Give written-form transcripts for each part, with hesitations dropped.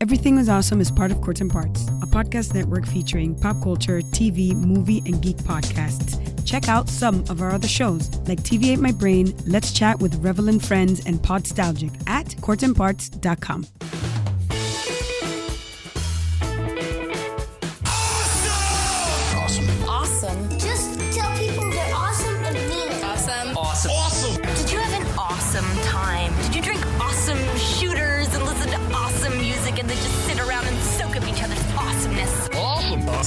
Everything is Awesome is part of Courts and Parts, a podcast network featuring pop culture, TV, movie, and geek podcasts. Check out some of our other shows, like TV Ate My Brain, Let's Chat with Revelin Friends, and Podstalgic at courtsandparts.com. Awesome. Just tell people they're awesome and mean it. Awesome. Did you have an awesome time? Did you drink awesome shooters and listen to awesome music and then just sit around and soak up each other's awesomeness? Awesome. That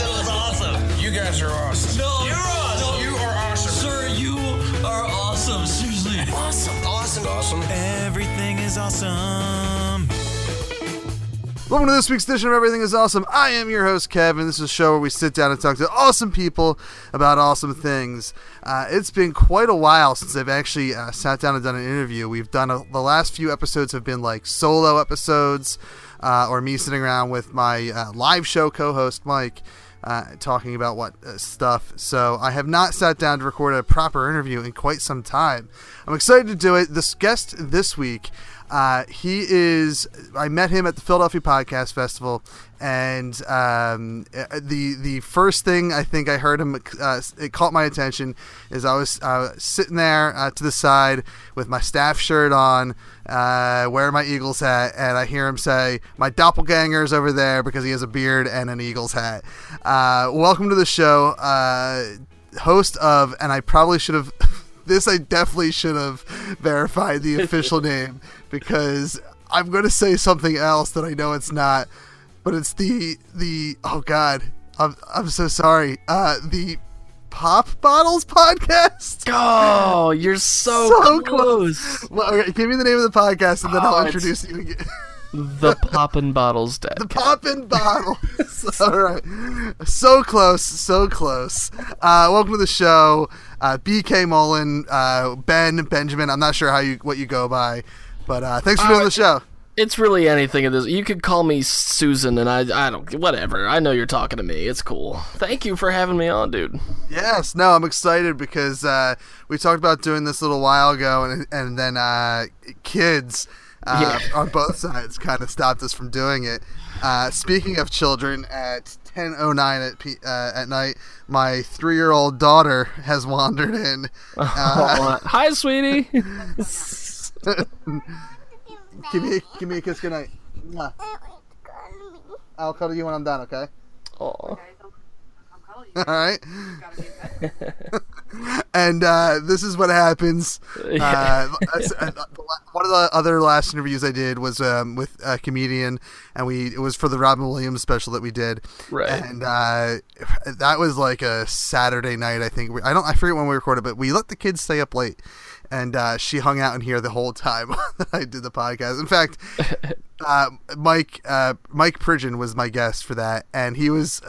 was awesome. You guys are awesome. No, you're awesome. No, you are awesome. Sir, you are awesome. Seriously. Awesome. Everything is awesome. Welcome to this week's edition of Everything is Awesome. I am your host, Kevin. This is a show where we sit down and talk to awesome people about awesome things. It's been quite a while since I've actually sat down and done an interview. We've done the last few episodes have been like solo episodes or me sitting around with my live show co-host, Mike, talking about what stuff. So I have not sat down to record a proper interview in quite some time. I'm excited to do it. This guest this week, I met him at the Philadelphia Podcast Festival, and the first thing I think I heard him, it caught my attention, is I was sitting there to the side with my staff shirt on, wearing my Eagles hat, and I hear him say, "My doppelganger's over there," because he has a beard and an Eagles hat. Welcome to the show, host of, and I probably should have, I definitely should have verified the official name, because I'm going to say something else that I know it's not, but it's the oh God, I'm so sorry. The Poppin Bottles Podcast. Oh, you're so close. Well, okay, give me the name of the podcast and then I'll introduce you again. The Poppin Bottles Dadcast. The Poppin Bottles. All right. So close. Welcome to the show. BK Mullen, Benjamin. I'm not sure what you go by, but thanks for doing the show. It's really anything of this. You could call me Susan, and I don't, whatever. I know you're talking to me. It's cool. Thank you for having me on, dude. Yes, no, I'm excited because we talked about doing this a little while ago, and then kids on both sides kind of stopped us from doing it. Speaking of children, at 10:09 at night, my 3-year-old daughter has wandered in. Hi, sweetie. Give me a kiss goodnight. I'll cuddle you when I'm done, okay? Oh. All right. And this is what happens. One of the other last interviews I did was with a comedian, and it was for the Robin Williams special that we did. Right. And that was like a Saturday night, I think. I forget when we recorded, but we let the kids stay up late. And she hung out in here the whole time that I did the podcast. In fact, Mike Pridgeon was my guest for that, and he was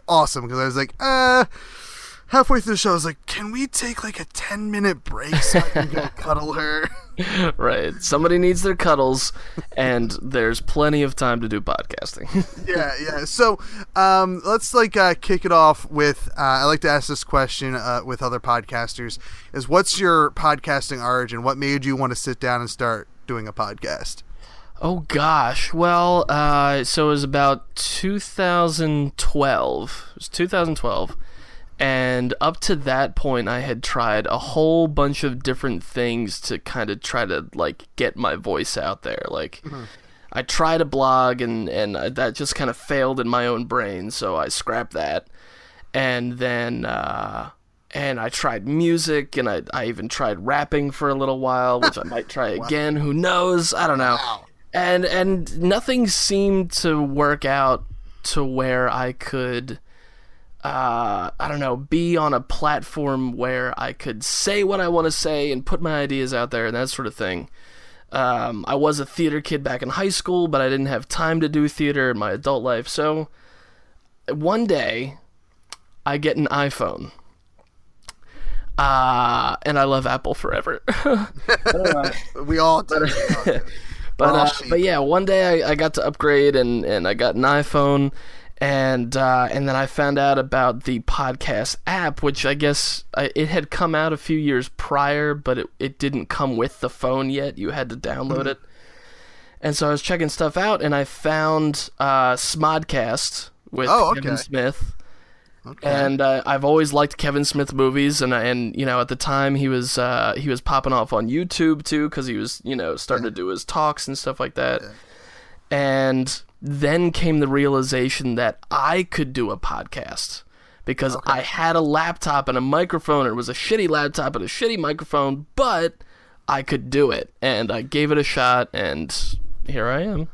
awesome, because I was like, halfway through the show, I was like, can we take like a 10-minute break so I can go cuddle her? Right. Somebody needs their cuddles, and there's plenty of time to do podcasting. Yeah. So let's kick it off with, I like to ask this question with other podcasters, is what's your podcasting origin? What made you want to sit down and start doing a podcast? Oh, gosh. Well, so it was about 2012. It was 2012. And up to that point, I had tried a whole bunch of different things to kind of try to, get my voice out there. I tried a blog, and that just kind of failed in my own brain, so I scrapped that. And then, and I tried music, and I even tried rapping for a little while, which I might try again. Who knows? I don't know. Wow. And nothing seemed to work out to where I could... be on a platform where I could say what I want to say and put my ideas out there and that sort of thing. I was a theater kid back in high school, but I didn't have time to do theater in my adult life. So one day I get an iPhone. And I love Apple forever. We all do. But yeah, one day I got to upgrade and I got an iPhone. And then I found out about the podcast app, which I guess it had come out a few years prior, but it didn't come with the phone yet. You had to download it. And so I was checking stuff out, and I found Smodcast with Kevin Smith. Okay. And I've always liked Kevin Smith movies, and at the time he was popping off on YouTube too, because he was starting to do his talks and stuff like that. Yeah. And then came the realization that I could do a podcast because I had a laptop and a microphone, and it was a shitty laptop and a shitty microphone, but I could do it, and I gave it a shot, and here I am.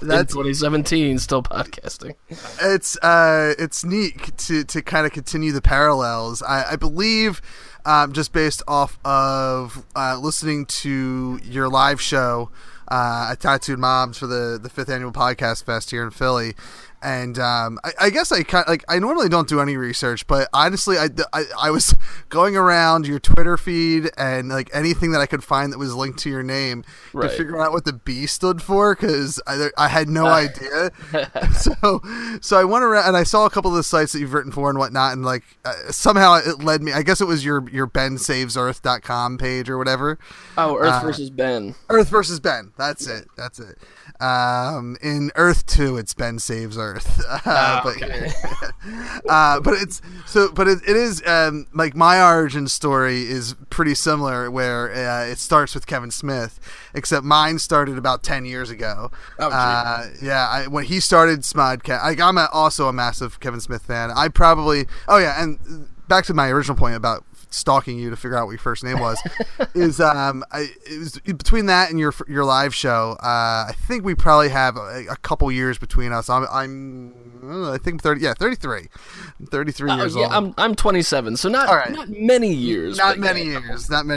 That's in 2017, still podcasting. It's neat to kind of continue the parallels. I believe, just based off of listening to your live show at Tattooed Moms for the 5th annual podcast fest here in Philly. And I guess I normally don't do any research, but honestly, I was going around your Twitter feed and like anything that I could find that was linked to your name to figure out what the B stood for, because I had no idea. So I went around and I saw a couple of the sites that you've written for and whatnot, and like somehow it led me. I guess it was your BenSavesEarth.com page or whatever. Oh, Earth versus Ben. Earth versus Ben. That's it. In Earth 2, it's Ben Saves Earth. But it is like my origin story is pretty similar, where it starts with Kevin Smith, except mine started about 10 years ago. When he started Smodcast, I'm also a massive Kevin Smith fan. And back to my original point about stalking you to figure out what your first name was, is it was between that and your live show. I think we probably have a couple years between us. I think 33. I'm 33 years old. I'm 27, so not many years. Not many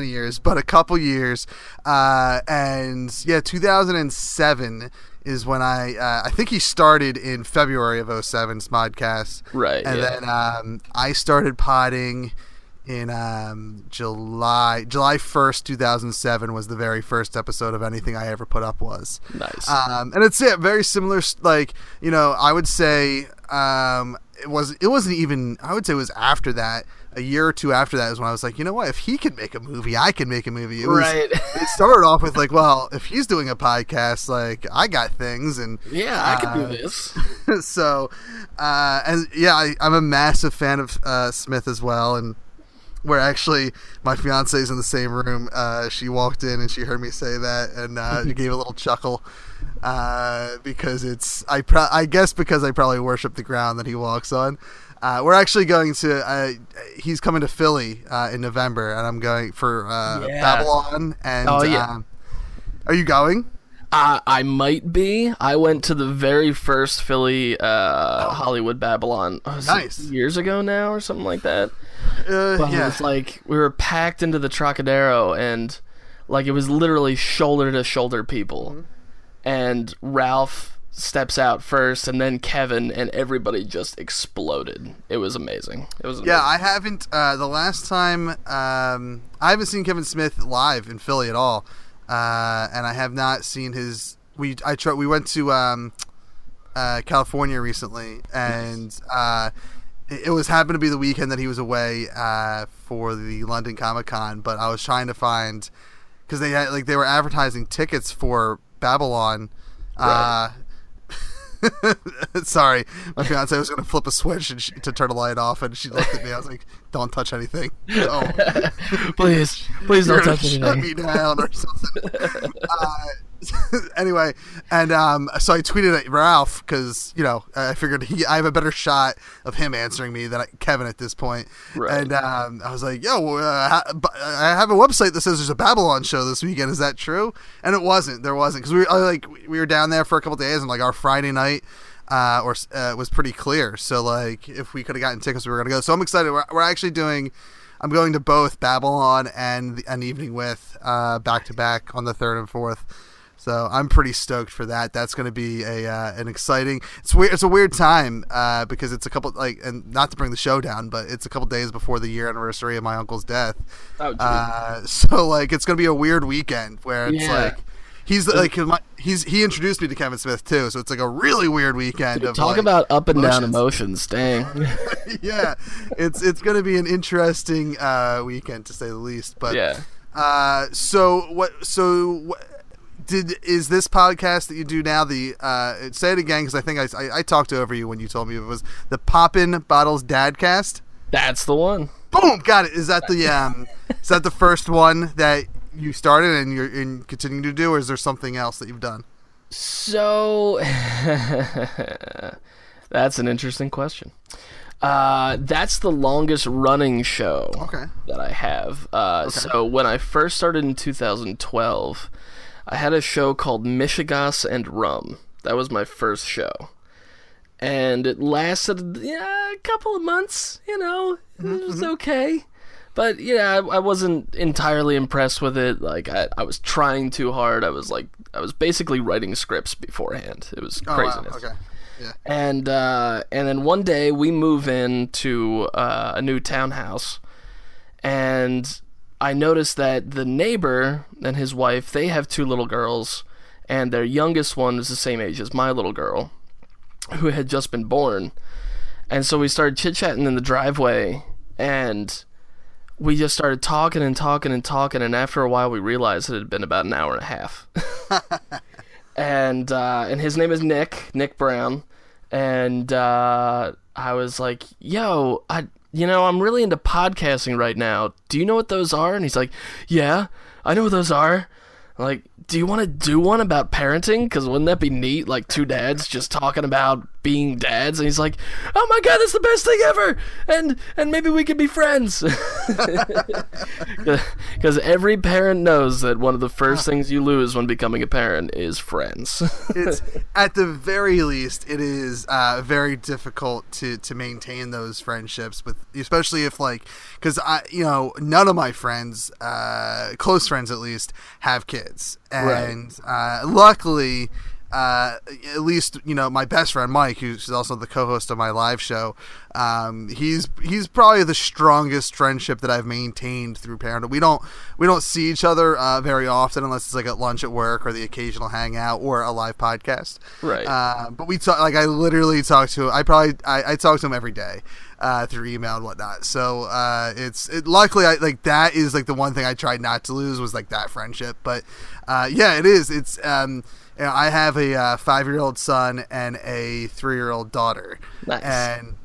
years, but a couple years. 2007 is when I think he started in February of 2007, Smodcast. Right. And then I started podding in July 1st, 2007 was the very first episode of anything I ever put up was. Nice. And it's very similar, like, I would say it wasn't even, I would say it was after that, a year or two after that is when I was like, you know what, if he can make a movie, I can make a movie. It started off with like, well, if he's doing a podcast, like, I got things, and I can do this. So I'm a massive fan of Smith as well, and where actually my fiance is in the same room. She walked in and she heard me say that, and she gave a little chuckle because I guess because I probably worship the ground that he walks on. We're actually going to he's coming to Philly in November, and I'm going for Babylon. And are you going? I might be. I went to the very first Philly Hollywood Babylon years ago now or something like that. It was like we were packed into the Trocadero, and like it was literally shoulder to shoulder people. Mm-hmm. And Ralph steps out first, and then Kevin, and everybody just exploded. It was amazing. Yeah, I haven't. The last time I haven't seen Kevin Smith live in Philly at all, and I have not seen his. We went to California recently, and it was happened to be the weekend that he was away for the London Comic-Con, but I was trying to find, because they were advertising tickets for Babylon. Right. Sorry, my fiance was going to flip a switch to turn the light off, and she looked at me. I was like, "Don't touch anything, no. please don't touch anything. Shut me down or something." Anyway, and so I tweeted at Ralph because I figured I have a better shot of him answering me than Kevin at this point. Right. And I was like, "Yo, I have a website that says there's a Babylon show this weekend. Is that true?" And it wasn't. There wasn't, because we were down there for a couple of days, and like our Friday night was pretty clear. So like if we could have gotten tickets, we were gonna go. So I'm excited. We're actually doing. I'm going to both Babylon and An Evening With back to back on the 3rd and 4th. So I'm pretty stoked for that. That's going to be an exciting. It's weird. It's a weird time because it's a couple and not to bring the show down, but it's a couple days before the year anniversary of my uncle's death. Oh, so like it's going to be a weird weekend where it's like he introduced me to Kevin Smith too, so it's like a really weird weekend. Dude, talk about up and down emotions, dang. Yeah, it's going to be an interesting weekend to say the least. But yeah. So what? is this podcast that you do now the say it again because I think I talked over you when you told me it was the Poppin Bottles Dadcast? That's the one. Boom, got it. Is that the first one that you started and you're continuing to do, or is there something else that you've done? So that's an interesting question. That's the longest running show that I have. So when I first started in 2012, I had a show called Michigas and Rum. That was my first show. And it lasted a couple of months, it was okay. But I wasn't entirely impressed with it. Like I was trying too hard. I was basically writing scripts beforehand. It was craziness. Wow. Okay. Yeah. And then one day we move into a new townhouse, and I noticed that the neighbor and his wife, they have 2 little girls, and their youngest one is the same age as my little girl, who had just been born. And so we started chit-chatting in the driveway, and we just started talking, and after a while we realized it had been about an hour and a half. And his name is Nick Brown, and I was like, yo, I'm really into podcasting right now. Do you know what those are? And he's like, yeah, I know what those are. I'm like, do you want to do one about parenting? Because wouldn't that be neat? Like 2 dads just talking about being dads. And he's like, oh my God, that's the best thing ever. And maybe we could be friends. Because every parent knows that one of the first things you lose when becoming a parent is friends. It's at the very least, it is very difficult to maintain those friendships with, especially if because none of my friends, close friends at least, have kids. And luckily, at least my best friend Mike, who's also the co-host of my live show, he's probably the strongest friendship that I've maintained through parenthood. We don't see each other very often unless it's like at lunch at work or the occasional hangout or a live podcast. Right. But we talk. I literally talk to him. I talk to him every day. Through email and whatnot. So luckily that is the one thing I tried not to lose was that friendship. But it is. It's I have a 5-year-old son and a 3-year-old daughter. Nice. And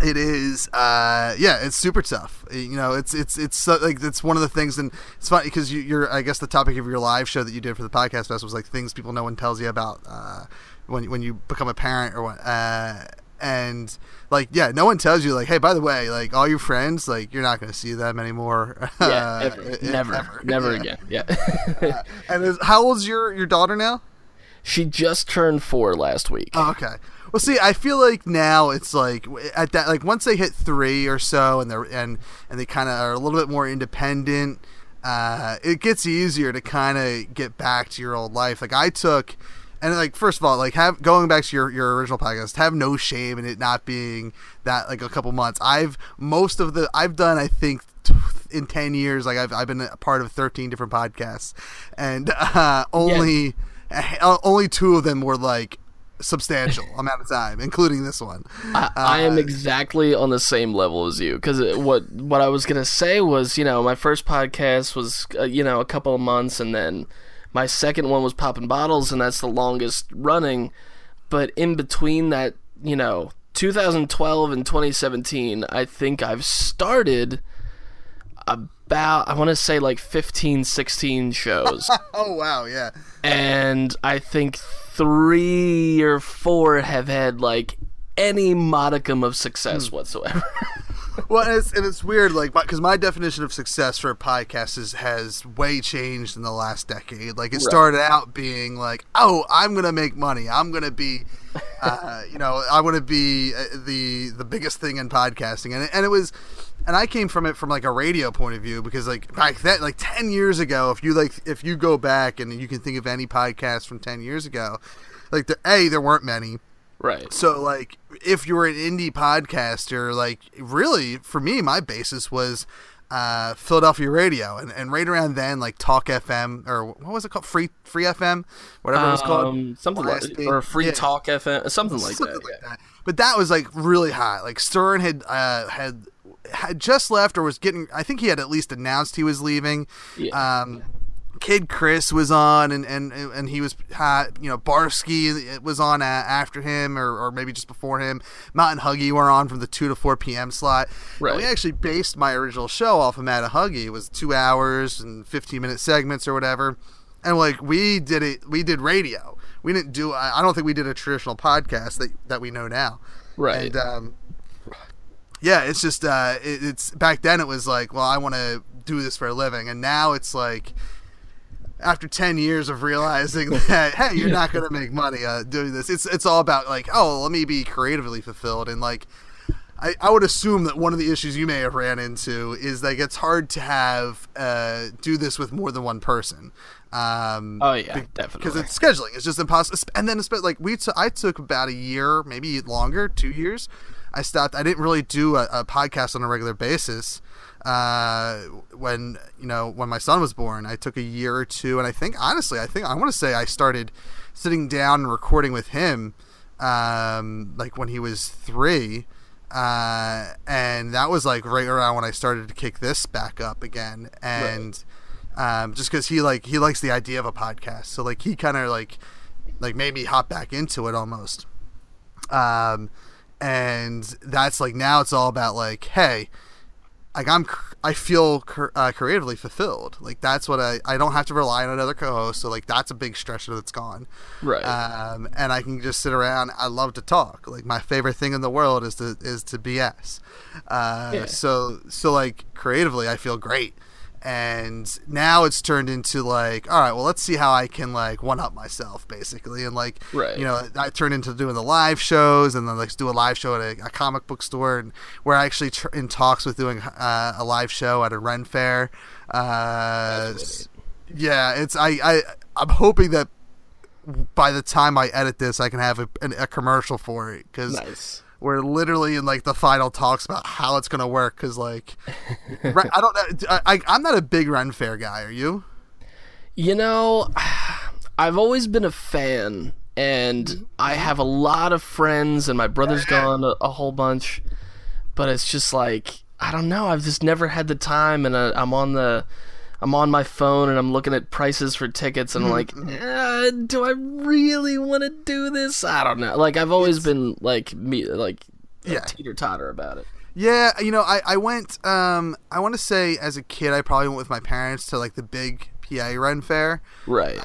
it is it's super tough. It's so, it's one of the things, and it's funny because you're I guess the topic of your live show that you did for the podcast fest was things people no one tells you about when you become a parent or what. And no one tells you hey, by the way, all your friends, you're not going to see them anymore. Never again. Yeah. And how old's your daughter now? She just turned 4 last week. Oh, okay. Well, see, I feel now it's at that once they hit 3 or so, and they kind of are a little bit more independent, it gets easier to kind of get back to your old life. I took. And first of all, going back to your original podcast, have no shame in it not being that a couple months. I've done I think in 10 years I've been a part of 13 different podcasts, and only 2 of them were substantial amount of time, including this one. I am exactly on the same level as you, because what I was gonna say was my first podcast was a couple of months, and then my second one was Poppin Bottles, and that's the longest running. But in between that, 2012 and 2017, I think I've started about, I want to say 15, 16 shows. Oh, wow, yeah. And I think 3 or 4 have had any modicum of success whatsoever. Well, and it's weird, because my definition of success for a podcast has way changed in the last decade. It started out being oh, I'm gonna make money. I'm gonna be, I want to be the biggest thing in podcasting, and it was, and I came from it from a radio point of view, because back then, 10 years ago, if you go back and you can think of any podcast from 10 years ago, there weren't many. Right. So, if you were an indie podcaster, really, for me, my basis was Philadelphia radio. And right around then, Talk FM, or what was it called? Free FM? Whatever it was called. Something or Free Talk FM, something like that. But that was, really hot. Stern had just left, or was getting, I think he had at least announced he was leaving. Yeah. Kid Chris was on, and he was, Barsky was on after him, or maybe just before him. Matt and Huggy were on from the 2 to 4 p.m. slot. Right. And we actually based my original show off of Matt and Huggy. It was 2 hours and 15-minute segments or whatever. And like we did radio. We didn't do. I don't think we did a traditional podcast that we know now. Right. And it's just it's back then it was like, well, I want to do this for a living, and now it's like, after 10 years of realizing that, hey, you're not going to make money doing this. It's all about like, oh, let me be creatively fulfilled. And like, I would assume that one of the issues you may have ran into is that it's hard to have do this with more than one person. Definitely. Because it's scheduling. It's just impossible. And then like I took about a year, maybe longer, 2 years. I stopped. I didn't really do a podcast on a regular basis. When my son was born, I took a year or two, and I think I want to say I started sitting down and recording with him, like when he was 3, and that was like right around when I started to kick this back up again, and just because he likes the idea of a podcast, so like he kind of like made me hop back into it almost, and that's like now it's all about like, hey. Like I feel creatively fulfilled. Like that's what I don't have to rely on another co-host. So like that's a big stressor that's gone. Right. And I can just sit around. I love to talk. Like my favorite thing in the world is to BS. So like creatively, I feel great. And now it's turned into like, all right, well, let's see how I can like one up myself basically. And like, right. I turned into doing the live shows, and then like do a live show at a comic book store, and we're actually in talks with doing a live show at a Ren Fair. I'm hoping that by the time I edit this, I can have a commercial for it. Cause we're literally in like the final talks about how it's going to work. Cause like, I don't know. I'm not a big Ren Fair guy. Are you? I've always been a fan, and I have a lot of friends, and my brother's gone a whole bunch, but it's just like, I don't know. I've just never had the time, and I'm on my phone, and I'm looking at prices for tickets, and I'm like, do I really want to do this? I don't know. Like, I've always been teeter-totter about it. Yeah, I went, I want to say as a kid, I probably went with my parents to like the big PA Ren Fair. Right.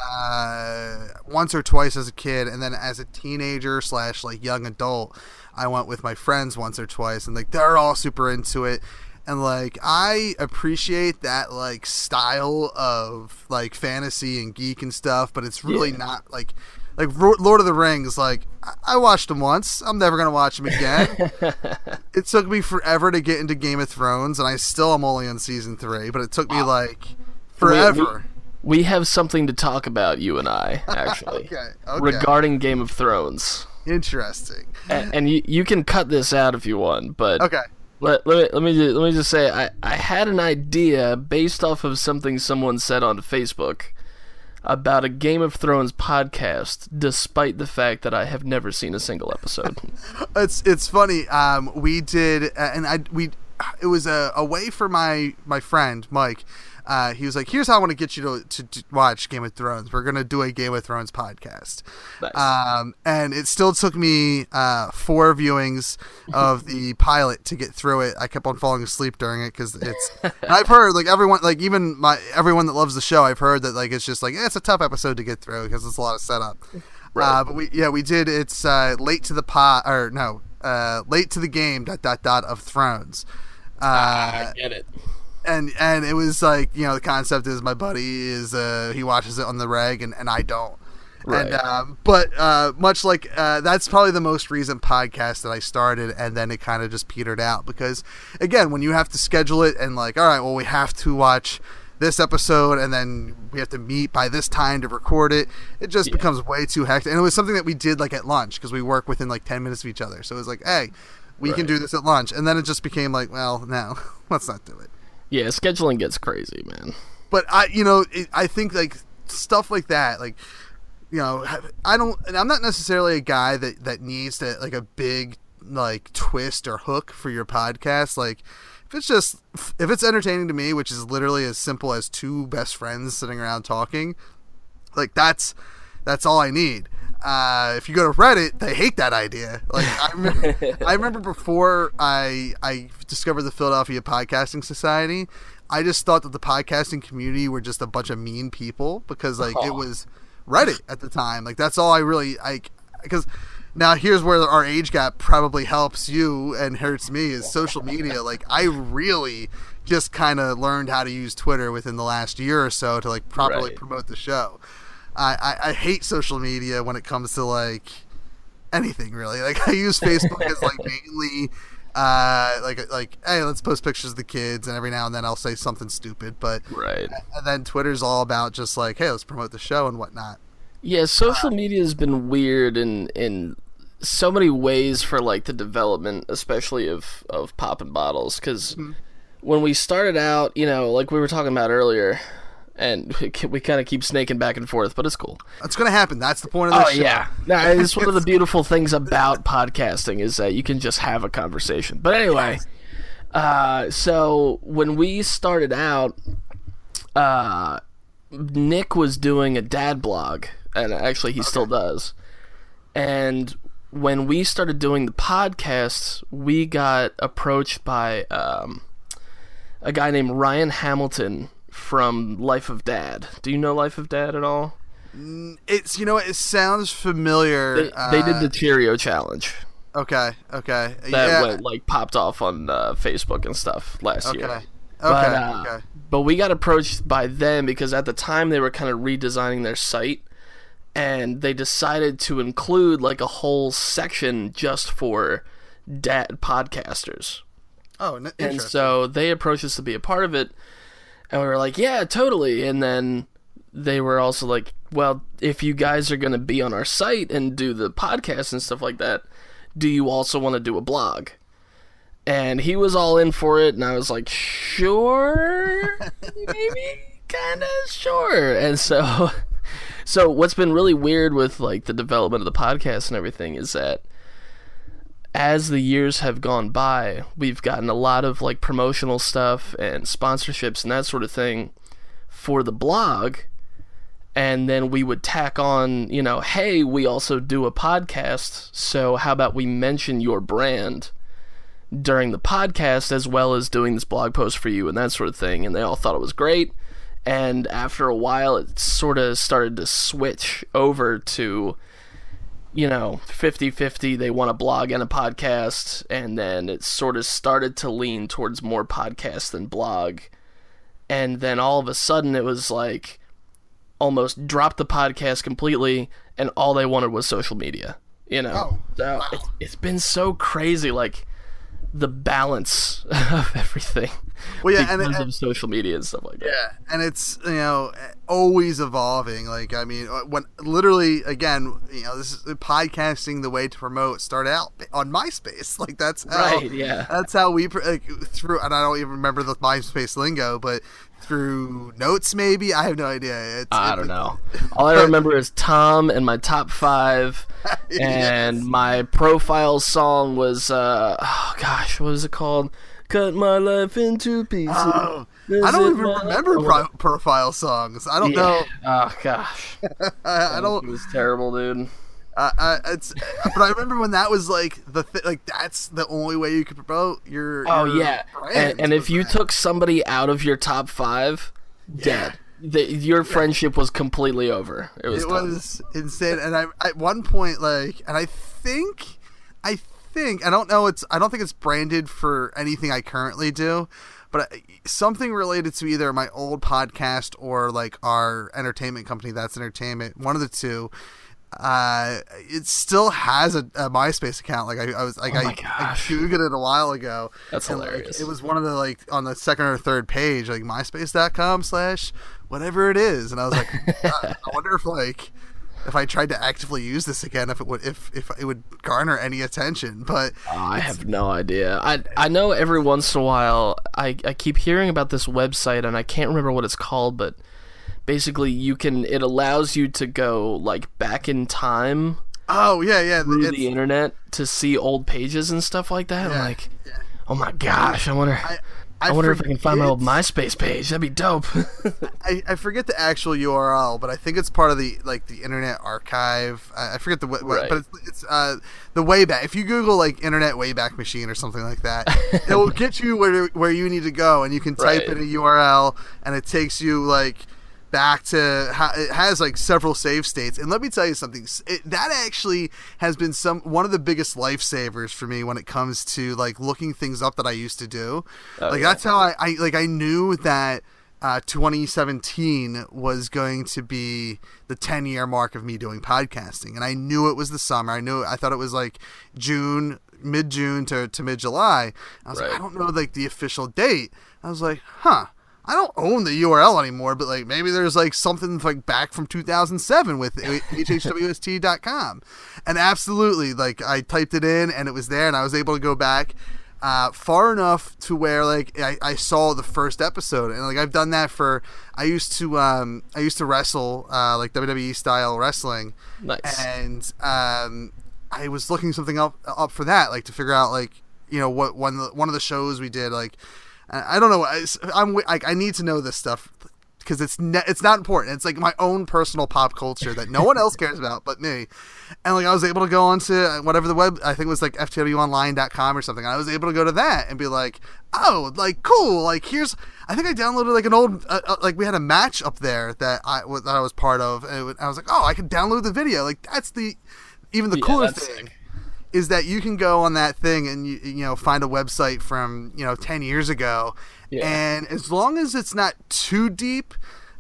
Once or twice as a kid, and then as a teenager / like young adult, I went with my friends once or twice, and like they're all super into it. And like I appreciate that like style of like fantasy and geek and stuff, but it's really not like Lord of the Rings. Like I watched them once, I'm never gonna watch them again. It took me forever to get into Game of Thrones, and I still am only on season 3. But it took me like forever. We have something to talk about, you and I, actually. Okay. Regarding Game of Thrones. Interesting. And you can cut this out if you want, but okay. Let me just say I had an idea based off of something someone said on Facebook about a Game of Thrones podcast, despite the fact that I have never seen a single episode. It's funny. We did, it was a way for my friend Mike. He was like, here's how I want to get you to watch Game of Thrones. We're going to do a Game of Thrones podcast. Nice. And it still took me 4 viewings of the pilot to get through it. I kept on falling asleep during it because it's... I've heard, like, everyone, like, even everyone that loves the show, I've heard that, like, it's just, like, it's a tough episode to get through because it's a lot of setup. Right. But we did. It's late to the late to the game, ... of Thrones. I get it. And it was like, the concept is my buddy is he watches it on the reg and I don't. Right. And but much like that's probably the most recent podcast that I started, and then it kind of just petered out because again, when you have to schedule it and like, all right, well, we have to watch this episode and then we have to meet by this time to record it, it just becomes way too hectic. And it was something that we did like at lunch because we work within like 10 minutes of each other, so it was like, hey, we can do this at lunch. And then it just became like, well, no, let's not do it. Yeah, scheduling gets crazy, man. But I think like stuff like that, like, I'm not necessarily a guy that needs to like a big like twist or hook for your podcast. Like if it's entertaining to me, which is literally as simple as two best friends sitting around talking, like that's all I need. If you go to Reddit, they hate that idea. Like I remember before I discovered the Philadelphia Podcasting Society, I just thought that the podcasting community were just a bunch of mean people because like it was Reddit at the time. Like that's all I really because now here's where our age gap probably helps you and hurts me is social media. Like I really just kind of learned how to use Twitter within the last year or so to like properly promote the show. I hate social media when it comes to like anything really. Like I use Facebook as like mainly like hey, let's post pictures of the kids, and every now and then I'll say something stupid, but and then Twitter's all about just like, hey, let's promote the show and whatnot. Yeah, social media has been weird in so many ways for like the development, especially of Poppin Bottles, because when we started out, you know, like we were talking about earlier, and we kind of keep snaking back and forth, but it's cool. It's going to happen. That's the point of this show. Yeah. No, it's one of the beautiful things about podcasting is that you can just have a conversation. But anyway, so when we started out, Nick was doing a dad blog, and actually he still does. And when we started doing the podcasts, we got approached by a guy named Ryan Hamilton from Life of Dad. Do you know Life of Dad at all? It's, you know, it sounds familiar. They did the Cheerio challenge. Okay. That went, like, popped off on Facebook and stuff last year. But we got approached by them because at the time they were kind of redesigning their site, and they decided to include like a whole section just for dad podcasters. Oh, interesting. And so they approached us to be a part of it, and we were like, yeah, totally. And then they were also like, well, if you guys are going to be on our site and do the podcast and stuff like that, do you also want to do a blog? And he was all in for it, and I was like, sure, maybe, kind of sure. And so what's been really weird with like the development of the podcast and everything is that as the years have gone by, we've gotten a lot of like promotional stuff and sponsorships and that sort of thing for the blog. And then we would tack on, you know, hey, we also do a podcast, so how about we mention your brand during the podcast as well as doing this blog post for you and that sort of thing. And they all thought it was great. And after a while, it sort of started to switch over to, you know, 50-50. They want a blog and a podcast. And then it sort of started to lean towards more podcast than blog. And then all of a sudden, it was like almost dropped the podcast completely, and all they wanted was social media, you know? So it's been so crazy, like, the balance of everything. Well, yeah, because of social media and stuff like that. Yeah, and it's, you know, always evolving. Like, I mean, when literally, again, you know, this is podcasting. The way to promote started out on MySpace. Like that's how, that's how we through. And I don't even remember the MySpace lingo, but through notes, maybe. I have no idea. I don't know. All I remember is Tom and my top 5, and my profile song was oh gosh, what was it called? Cut my life into pieces. Oh, I don't even remember profile songs. I don't know. Oh gosh, I don't. It was terrible, dude. But I remember when that was like like that's the only way you could promote your. Oh yeah, and if you took somebody out of your top 5, dead. Your friendship was completely over. It was insane. And I at one point like, and I think I don't know. I don't think it's branded for anything I currently do, but something related to either my old podcast or like our entertainment company. That's Entertainment. One of the two. It still has a MySpace account. Like I was like, I googled it a while ago. That's hilarious. Like, it was one of the like on the second or third page, like myspace.com/whatever it is, and I was like, I wonder if I tried to actively use this again, if it would garner any attention. But I have no idea. I know every once in a while I keep hearing about this website, and I can't remember what it's called, but basically it allows you to go like back in time. Oh yeah, through the internet to see old pages and stuff like that. Yeah, I'm like, Oh my gosh! I wonder. I wonder if I can find my old MySpace page. That'd be dope. I forget the actual URL, but I think it's part of the Internet Archive. I forget but it's the Wayback. If you Google like Internet Wayback Machine or something like that, it will get you where you need to go, and you can type in a URL, and it takes you like back to it has like several save states. And let me tell you something, that actually has been one of the biggest lifesavers for me when it comes to like looking things up that I used to do. That's how I knew that 2017 was going to be the 10-year mark of me doing podcasting, and I knew it was the summer. I thought it was like mid-June to mid-July. I was like, I don't know like the official date. I was like, I don't own the URL anymore, but like maybe there's like something like back from 2007 with hhwst.com. And absolutely, like I typed it in and it was there, and I was able to go back far enough to where like I saw the first episode. And like I've done that I used to wrestle like WWE style wrestling. Nice. And I was looking something up for that, like to figure out like, you know, what one of the shows we did, like I don't know. I need to know this stuff because it's not important. It's like my own personal pop culture that no one else cares about but me. And like I was able to go onto whatever the web, I think it was like ftwonline.com or something. And I was able to go to that and be like, oh, like cool. Like I think I downloaded like an old like we had a match up there that I was part of, and I was like, oh, I could download the video. Like that's the cooler thing. Sick. Is that you can go on that thing and you know find a website from 10 years ago, and as long as it's not too deep,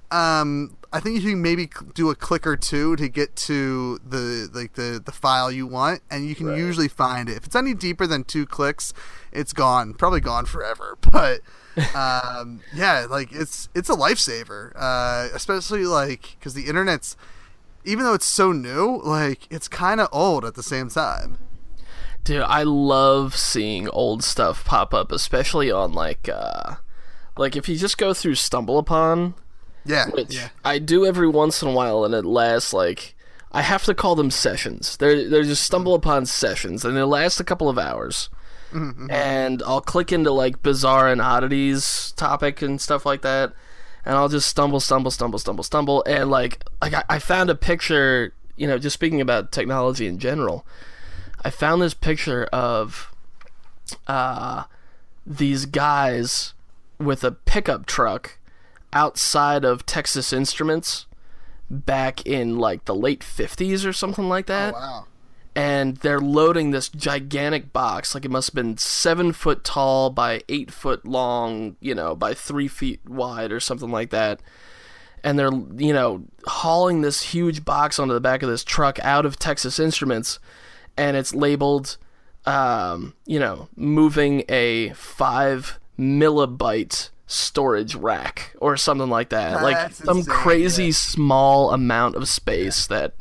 I think you can maybe do a click or two to get to the file you want, and you can usually find it. If it's any deeper than 2 clicks, it's gone, probably gone forever. But like it's a lifesaver, especially like because the internet's, even though it's so new, like it's kind of old at the same time. Dude, I love seeing old stuff pop up, especially on like if you just go through StumbleUpon, which I do every once in a while, and it lasts like I have to call them sessions. They're just StumbleUpon sessions, and it lasts a couple of hours. Mm-hmm. And I'll click into like bizarre and oddities topic and stuff like that, and I'll just stumble, and like I found a picture. You know, just speaking about technology in general. I found this picture of these guys with a pickup truck outside of Texas Instruments back in like the late 50s or something like that. Oh, wow. And they're loading this gigantic box, like it must have been 7 foot tall by 8 foot long, by 3 feet wide or something like that. And they're, hauling this huge box onto the back of this truck out of Texas Instruments. And it's labeled, moving a 5 millibyte storage rack or something like that. Like some insane, crazy small amount of space that,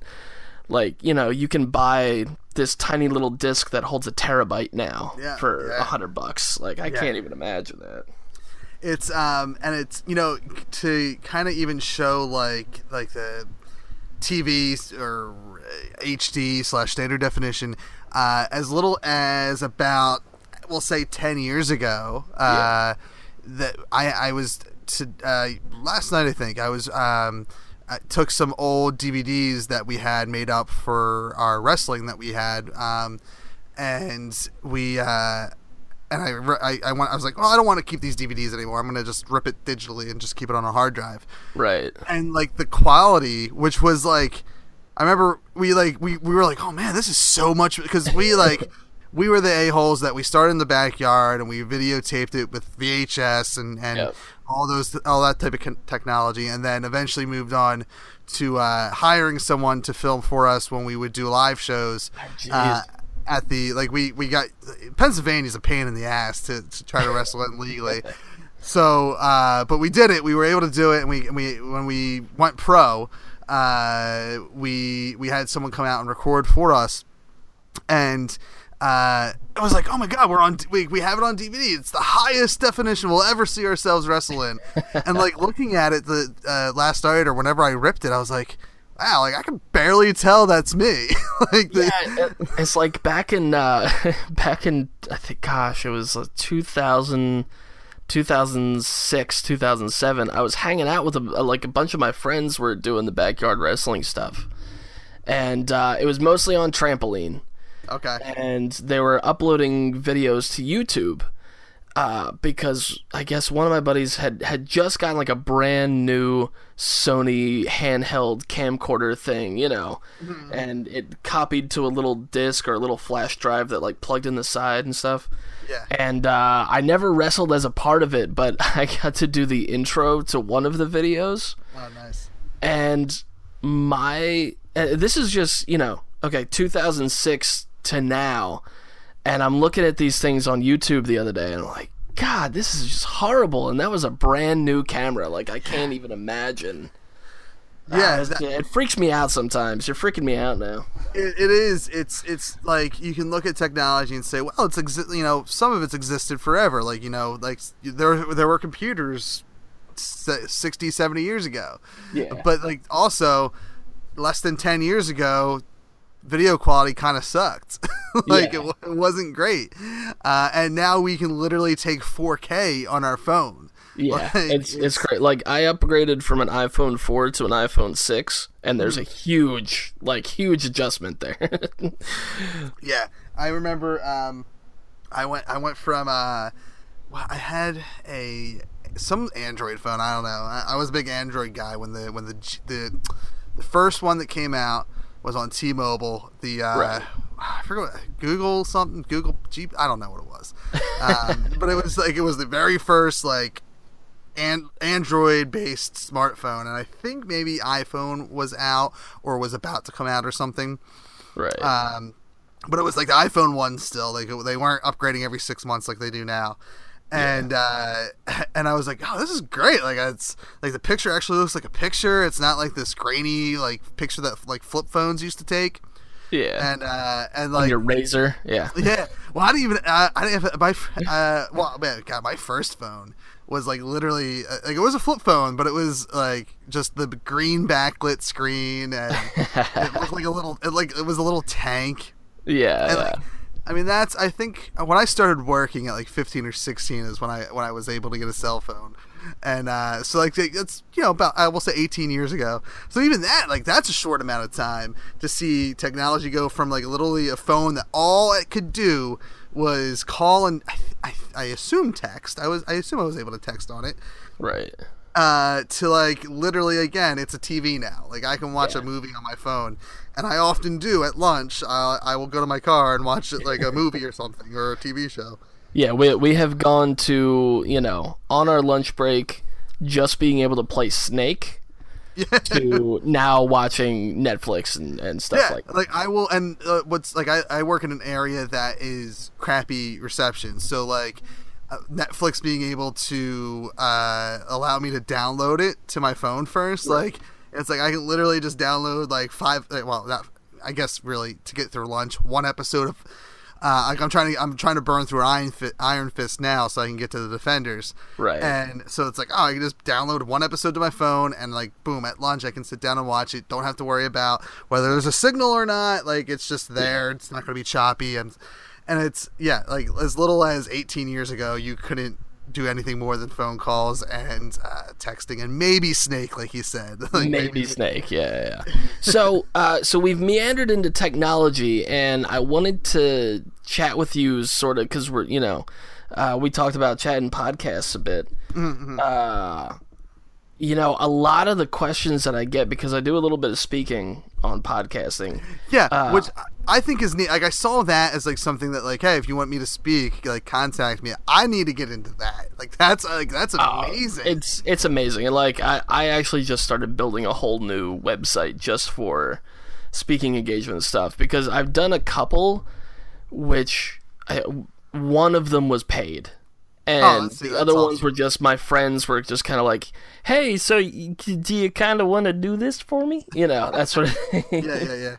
like, you can buy this tiny little disc that holds a terabyte now for $100. Like, I can't even imagine that. It's and it's to kind of even show like the TV or HD / standard definition, as little as about, we'll say 10 years ago, that I was last night I think I was I took some old DVDs that we had made up for our wrestling that we had, and we I was like, I don't want to keep these DVDs anymore. I'm going to just rip it digitally and just keep it on a hard drive. Right. And like the quality, which was like, I remember we were like, oh man, this is so much, because we were the a-holes that we started in the backyard and we videotaped it with VHS and all that type of technology, and then eventually moved on to hiring someone to film for us when we would do live shows. At the we got Pennsylvania's a pain in the ass to try to wrestle it legally, so but we did it. We were able to do it, and we when we went pro, we had someone come out and record for us, and it was like, oh my god, we have it on DVD. It's the highest definition we'll ever see ourselves wrestle in. And like looking at it the last night or whenever I ripped it, I was like, wow, like I can barely tell that's me. Like it's like back in I think, gosh, it was 2006, 2007. I was hanging out with a bunch of my friends were doing the backyard wrestling stuff, and it was mostly on trampoline. Okay. And they were uploading videos to YouTube. Because I guess one of my buddies had just gotten like a brand new Sony handheld camcorder thing, and it copied to a little disc or a little flash drive that like plugged in the side and stuff. Yeah. And I never wrestled as a part of it, but I got to do the intro to one of the videos. Oh, nice. And this is just, 2006 to now. And I'm looking at these things on YouTube the other day, and I'm like, God, this is just horrible. And that was a brand new camera. Like, I can't even imagine. Yeah, it freaks me out sometimes. You're freaking me out now. It is. It's like you can look at technology and say, well, some of it's existed forever. Like, like there were computers 60, 70 years ago. Yeah. But like also less than 10 years ago, video quality kind of sucked. Like it wasn't great. And now we can literally take 4K on our phone. Yeah, like, it's great. Like, I upgraded from an iPhone 4 to an iPhone 6, and there's a huge adjustment there. Yeah, I remember. I went from. I had some Android phone. I don't know. I was a big Android guy when the first one that came out was on T-Mobile. Right. I forget what, Google Jeep. I don't know what it was. But it was the very first like Android based smartphone, and I think maybe iPhone was out or was about to come out or something. Right. But it was like the iPhone 1 still. Like they weren't upgrading every 6 months like they do now. And and I was like, oh, this is great. Like it's like the picture actually looks like a picture. It's not like this grainy like picture that like flip phones used to take. Yeah. And like on your Razor. Yeah. Yeah. Well, I didn't have my first phone was like literally like it was a flip phone, but it was like just the green backlit screen, and it looked like it was a little tank. Yeah. And, like, I mean, I think when I started working at like 15 or 16 is when I was able to get a cell phone. And so like it's about, I will say, 18 years ago. So even that, like, that's a short amount of time to see technology go from like literally a phone that all it could do was call and I assume text. I assume I was able to text on it. Right. To like literally, again, it's a TV now. Like I can watch a movie on my phone, and I often do at lunch. I will go to my car and watch it like a movie or something, or a TV show. Yeah, we have gone to, on our lunch break, just being able to play Snake, to now watching Netflix and stuff like that. Like I will, and what's like I work in an area that is crappy reception, so like Netflix being able to allow me to download it to my phone first, right. Like it's like I can literally just download like I guess really to get through lunch, one episode of. Like I'm trying to burn through Iron Fist now so I can get to the Defenders. Right. And so it's like, I can just download one episode to my phone, and like boom, at lunch I can sit down and watch it. Don't have to worry about whether there's a signal or not. Like it's just there. It's not going to be choppy, and it's like as little as 18 years ago you couldn't do anything more than phone calls and texting and maybe Snake, like you said. Like maybe Snake, yeah. So we've meandered into technology, and I wanted to chat with you sort of because we're, we talked about chatting podcasts a bit. Mm-hmm. A lot of the questions that I get, because I do a little bit of speaking on podcasting. Yeah, which I think is neat. Like I saw that as like something that like, hey, if you want me to speak, like contact me. I need to get into that. Like that's amazing. It's amazing. And like I actually just started building a whole new website just for speaking engagement stuff, because I've done a couple, which one of them was paid. And the other ones were just, my friends were just kind of like, hey, so do you kind of want to do this for me? That sort of thing. Yeah.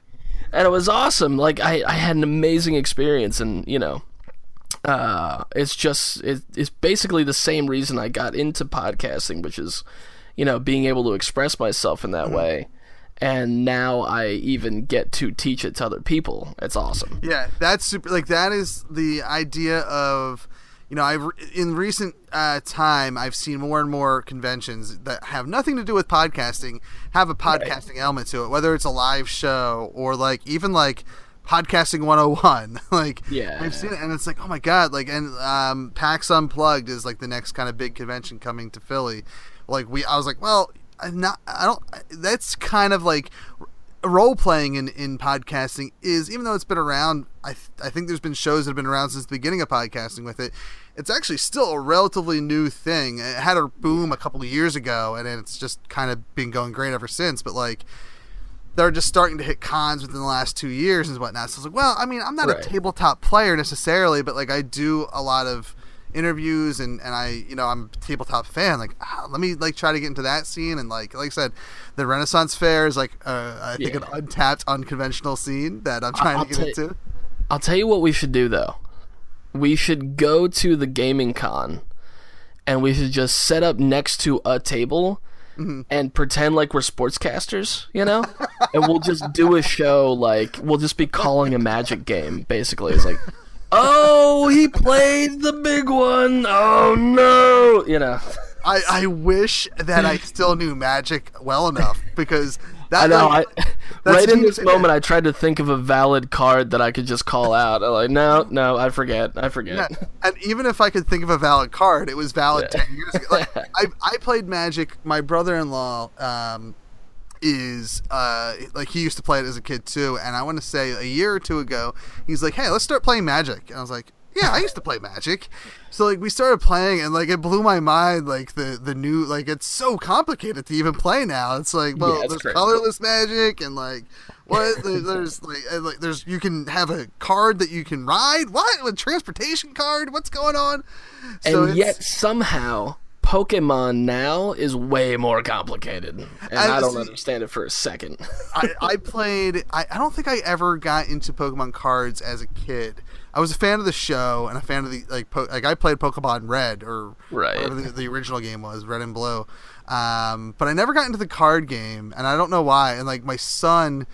And it was awesome. Like, I had an amazing experience, and, it's basically the same reason I got into podcasting, which is, being able to express myself in that way. and now I even get to teach it to other people. It's awesome. Yeah, that's super. Like, that is the idea of, in recent time, I've seen more and more conventions that have nothing to do with podcasting have a podcasting element to it, whether it's a live show or even Podcasting 101. I've seen it, and it's like, oh my god, and PAX Unplugged is the next kind of big convention coming to Philly. I was like, well, that's kind of role playing in podcasting is, even though it's been around, I think there's been shows that have been around since the beginning of podcasting with it. It's actually still a relatively new thing. It had a boom a couple of years ago, and it's just kind of been going great ever since. But they're just starting to hit cons within the last 2 years and whatnot. So I was like, well, I mean, I'm not a tabletop player necessarily, but I do a lot of interviews and I'm a tabletop fan. Let me try to get into that scene. And like I said, the Renaissance Fair is I think an untapped, unconventional scene that I'm trying to get into. I'll tell you what we should do though. We should go to the gaming con and we should just set up next to a table and pretend like we're sportscasters, and we'll just do a show. We'll just be calling a Magic game, basically. It's oh, he played the big one. Oh no, I wish that I still knew Magic well enough, because that, I know. Right in this moment, I tried to think of a valid card that I could just call out. I'm no, I forget. Yeah. And even if I could think of a valid card, it was valid 10 years ago. I played Magic. My brother-in-law is he used to play it as a kid too, and I want to say a year or two ago, he's like, "Hey, let's start playing Magic," and I was like, yeah, I used to play Magic. So we started playing, and it blew my mind. The new, it's so complicated to even play now. It's there's crazy. Colorless Magic, and what there's you can have a card that you can ride. What, a transportation card? What's going on? And yet somehow Pokemon now is way more complicated, and I don't understand it for a second. I played. I don't think I ever got into Pokemon cards as a kid. I was a fan of the show and a fan of the I played Pokemon Red, or whatever the original game was, Red and Blue. But I never got into the card game, and I don't know why. And my son,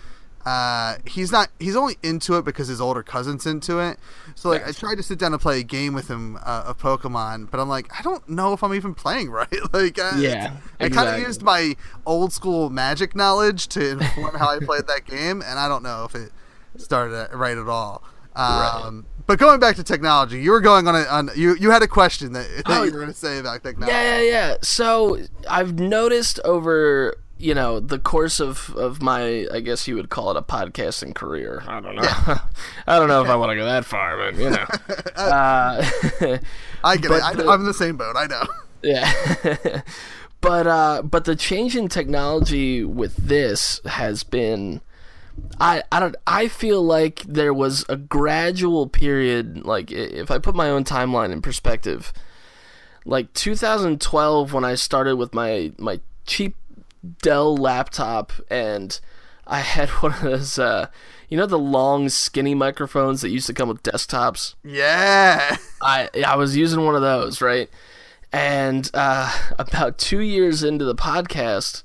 he's only into it because his older cousin's into it. So I tried to sit down and play a game with him of Pokemon, but I'm I don't know if I'm even playing right. I kind of used my old school Magic knowledge to inform how I played that game, and I don't know if it started right at all. But going back to technology, you were going on you had a question that you were going to say about technology. Yeah. So I've noticed over the course of my, I guess you would call it a podcasting career. I don't know. Yeah. I don't know if I want to go that far, but I get it. I'm in the same boat. I know. Yeah. But the change in technology with this has been, I feel like there was a gradual period, if I put my own timeline in perspective, 2012 when I started with my cheap Dell laptop, and I had one of those the long skinny microphones that used to come with desktops. Yeah. I was using one of those, right? And about 2 years into the podcast,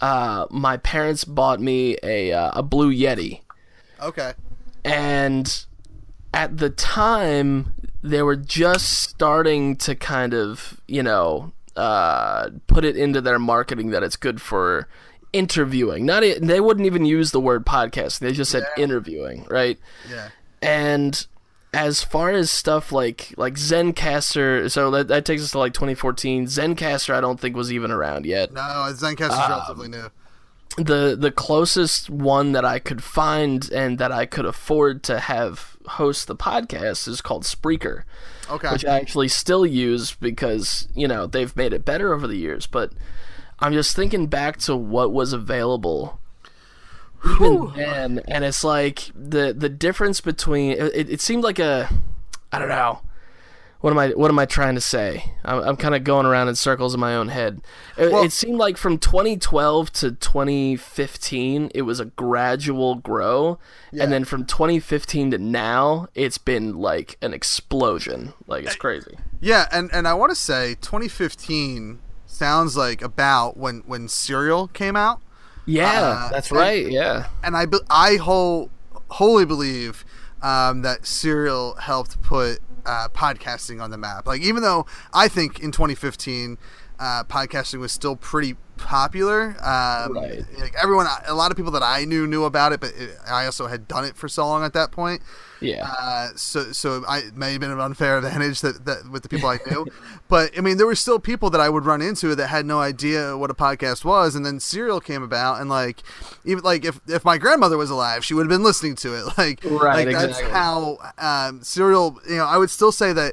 my parents bought me a Blue Yeti. Okay. And at the time, they were just starting to kind of, put it into their marketing that it's good for interviewing. They wouldn't even use the word podcast. They just said interviewing, right? Yeah. And as far as stuff like Zencastr, so that takes us to 2014. Zencastr, I don't think was even around yet. No, Zencastr is relatively new. The closest one that I could find and that I could afford to have host the podcast is called Spreaker. Okay. Which I actually still use because, they've made it better over the years. But I'm just thinking back to what was available even then, and it's the difference between it seemed like I don't know. What am I trying to say? I'm kind of going around in circles in my own head. It seemed like from 2012 to 2015, it was a gradual grow. Yeah. And then from 2015 to now, it's been an explosion. It's crazy. Yeah, and I want to say 2015 sounds like about when Serial came out. Yeah, that's right. Yeah. And I wholly believe that Serial helped put podcasting on the map. Like, even though I think in 2015 podcasting was still pretty popular, Right. like a lot of people that I knew about it, but I also had done it for so long at that point. Yeah. So I may have been an unfair advantage that with the people I knew, but I mean, there were still people that I would run into that had no idea what a podcast was, and then Serial came about, and like, even like if my grandmother was alive, she would have been listening to it. Like, Right, like that's exactly. how Serial. You know, I would still say that.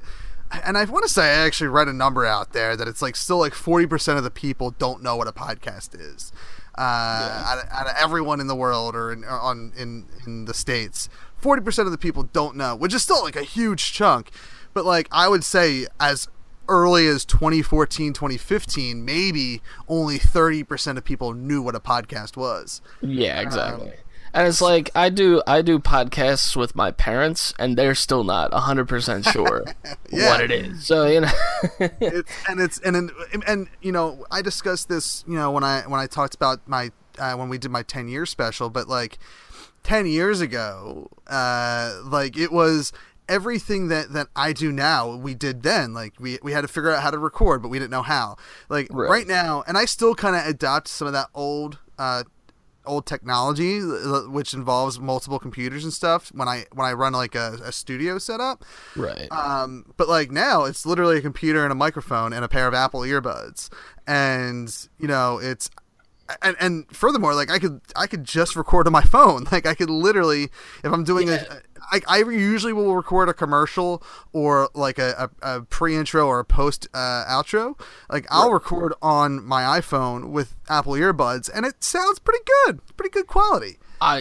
And I want to say I actually read a number out there that it's like still like 40% of the people don't know what a podcast is. Out of everyone in the world or in the States, 40% of the people don't know, which is still like a huge chunk. But like, I would say as early as 2014, 2015, maybe only 30% of people knew what a podcast was. Yeah, exactly. And it's like, I do podcasts with my parents, and they're still not 100% sure what it is. So, you know, and you know, I discussed this, you know, when I talked about my when we did my 10-year special, but like 10 years ago, like it was everything that I do now, we did then. Like we had to figure out how to record, but we didn't know how. Like right now, and I still kind of adopt some of that old technology, which involves multiple computers and stuff when I run like a studio setup. Right. But like now it's literally a computer and a microphone and a pair of Apple earbuds. And you know, it's and furthermore, like I could just record on my phone. Like I could literally, if I'm doing I usually will record a commercial or like a pre-intro or a post-outro. Like I'll record on my iPhone with Apple earbuds, and it sounds pretty good. Pretty good quality.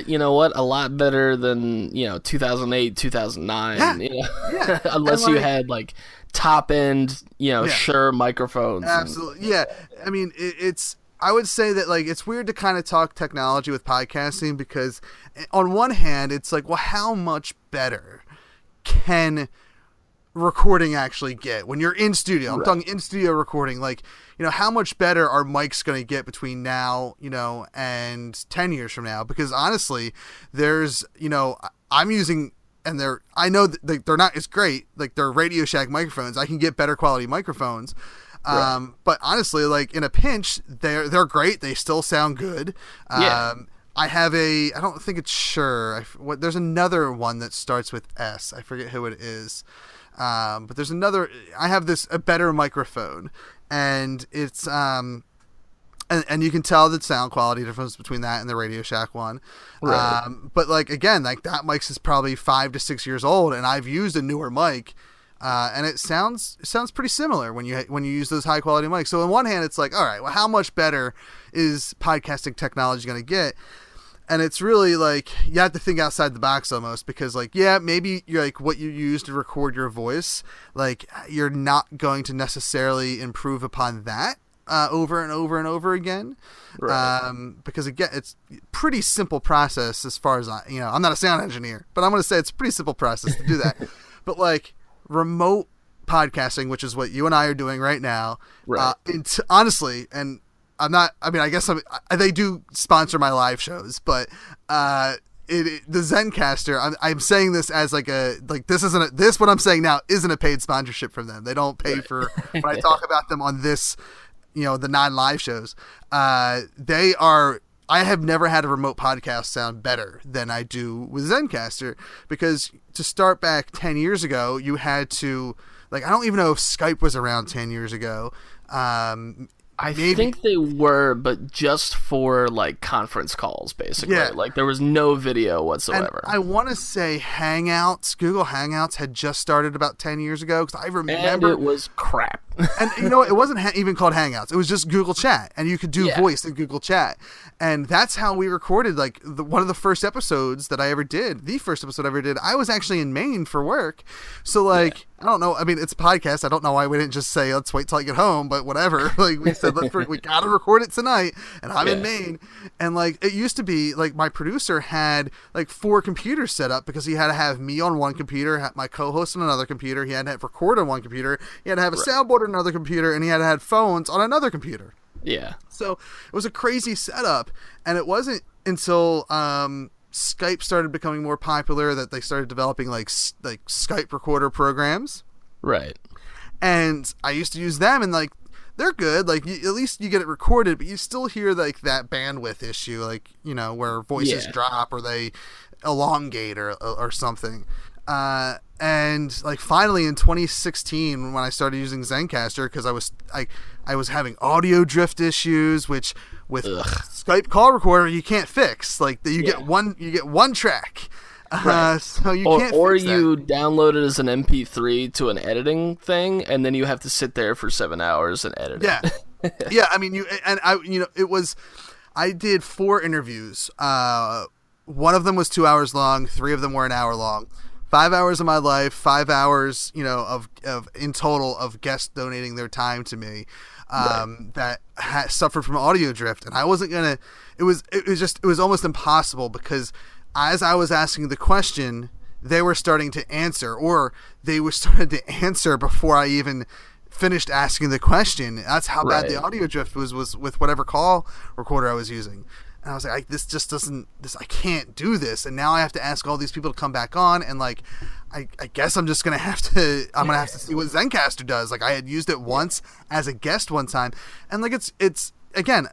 You know what? A lot better than, you know, 2008, 2009. Yeah. You know? Yeah. Unless you had like top-end, you know, Shure microphones. Absolutely. Yeah. I mean, it's... I would say that like it's weird to kind of talk technology with podcasting because on one hand it's like, well, how much better can recording actually get when you're in studio? I'm talking in studio recording. Like, you know, how much better are mics going to get between now, you know, and 10 years from now? Because honestly, there's, you know, I'm using, and I know that they're not as great. Like they're Radio Shack microphones. I can get better quality microphones. But honestly, like in a pinch, they're great. They still sound good. I have I don't think it's Shure. There's another one that starts with S. I forget who it is. But there's another, I have a better microphone, and it's, and you can tell the sound quality difference between that and the Radio Shack one. Right. But like, again, like that mic is probably 5 to 6 years old, and I've used a newer mic. And it sounds pretty similar when you use those high quality mics. So on one hand, it's like, all right, well, how much better is podcasting technology going to get? And it's really like you have to think outside the box almost, because like, yeah, maybe you're like what you use to record your voice, like you're not going to necessarily improve upon that over and over and over again. Right. Because again, it's pretty simple process as far as I'm not a sound engineer, but I'm going to say it's a pretty simple process to do that. But like, remote podcasting, which is what you and I are doing right now. Right. Honestly, and I guess they do sponsor my live shows, but the Zencastr, I'm saying this as like what I'm saying now isn't a paid sponsorship from them. They don't pay for when I talk about them on this, you know, the non-live shows. I have never had a remote podcast sound better than I do with Zencastr, because to start back 10 years ago, you had to, like, I don't even know if Skype was around 10 years ago. I think they were, but just for like conference calls, basically. Yeah. Like there was no video whatsoever. And I want to say Google Hangouts had just started about 10 years ago, because I remember it was crap. And you know, it wasn't even called Hangouts. It was just Google Chat, and you could do voice in Google Chat. And that's how we recorded like one of the first episodes that I ever did. The first episode I ever did, I was actually in Maine for work. So like, I don't know. I mean, it's a podcast. I don't know why we didn't just say, let's wait till I get home, but whatever. Like we said, we got to record it tonight, and I'm in Maine. And like, it used to be like my producer had like 4 computers set up, because he had to have me on one computer, my co-host on another computer. He had to have record on one computer. He had to have a soundboard on another computer, and he had to have phones on another computer. Yeah. So it was a crazy setup, and it wasn't until Skype started becoming more popular that they started developing like Skype recorder programs. Right. And I used to use them, and like they're good. Like at least you get it recorded, but you still hear like that bandwidth issue, like where voices drop or they elongate or something. And like finally in 2016, when I started using Zencastr, because I was having audio drift issues, which with Skype call recorder you can't fix. Like you get one track. Right. So you can't or fix that. you download it as an MP3 to an editing thing, and then you have to sit there for 7 hours and edit it. Yeah. I mean, I did 4 interviews. One of them was 2 hours long. 3 of them were an hour long. 5 hours of my life, 5 hours, of in total of guests donating their time to me, that suffered from audio drift, and I wasn't gonna. It was almost impossible because as I was asking the question, they were starting to answer, or they were starting to answer before I even finished asking the question. That's how bad the audio drift was with whatever call recorder I was using. And I was like, I can't do this. And now I have to ask all these people to come back on. And like, I guess I'm going to have to see what Zencastr does. Like I had used it once as a guest one time. And like, it's again,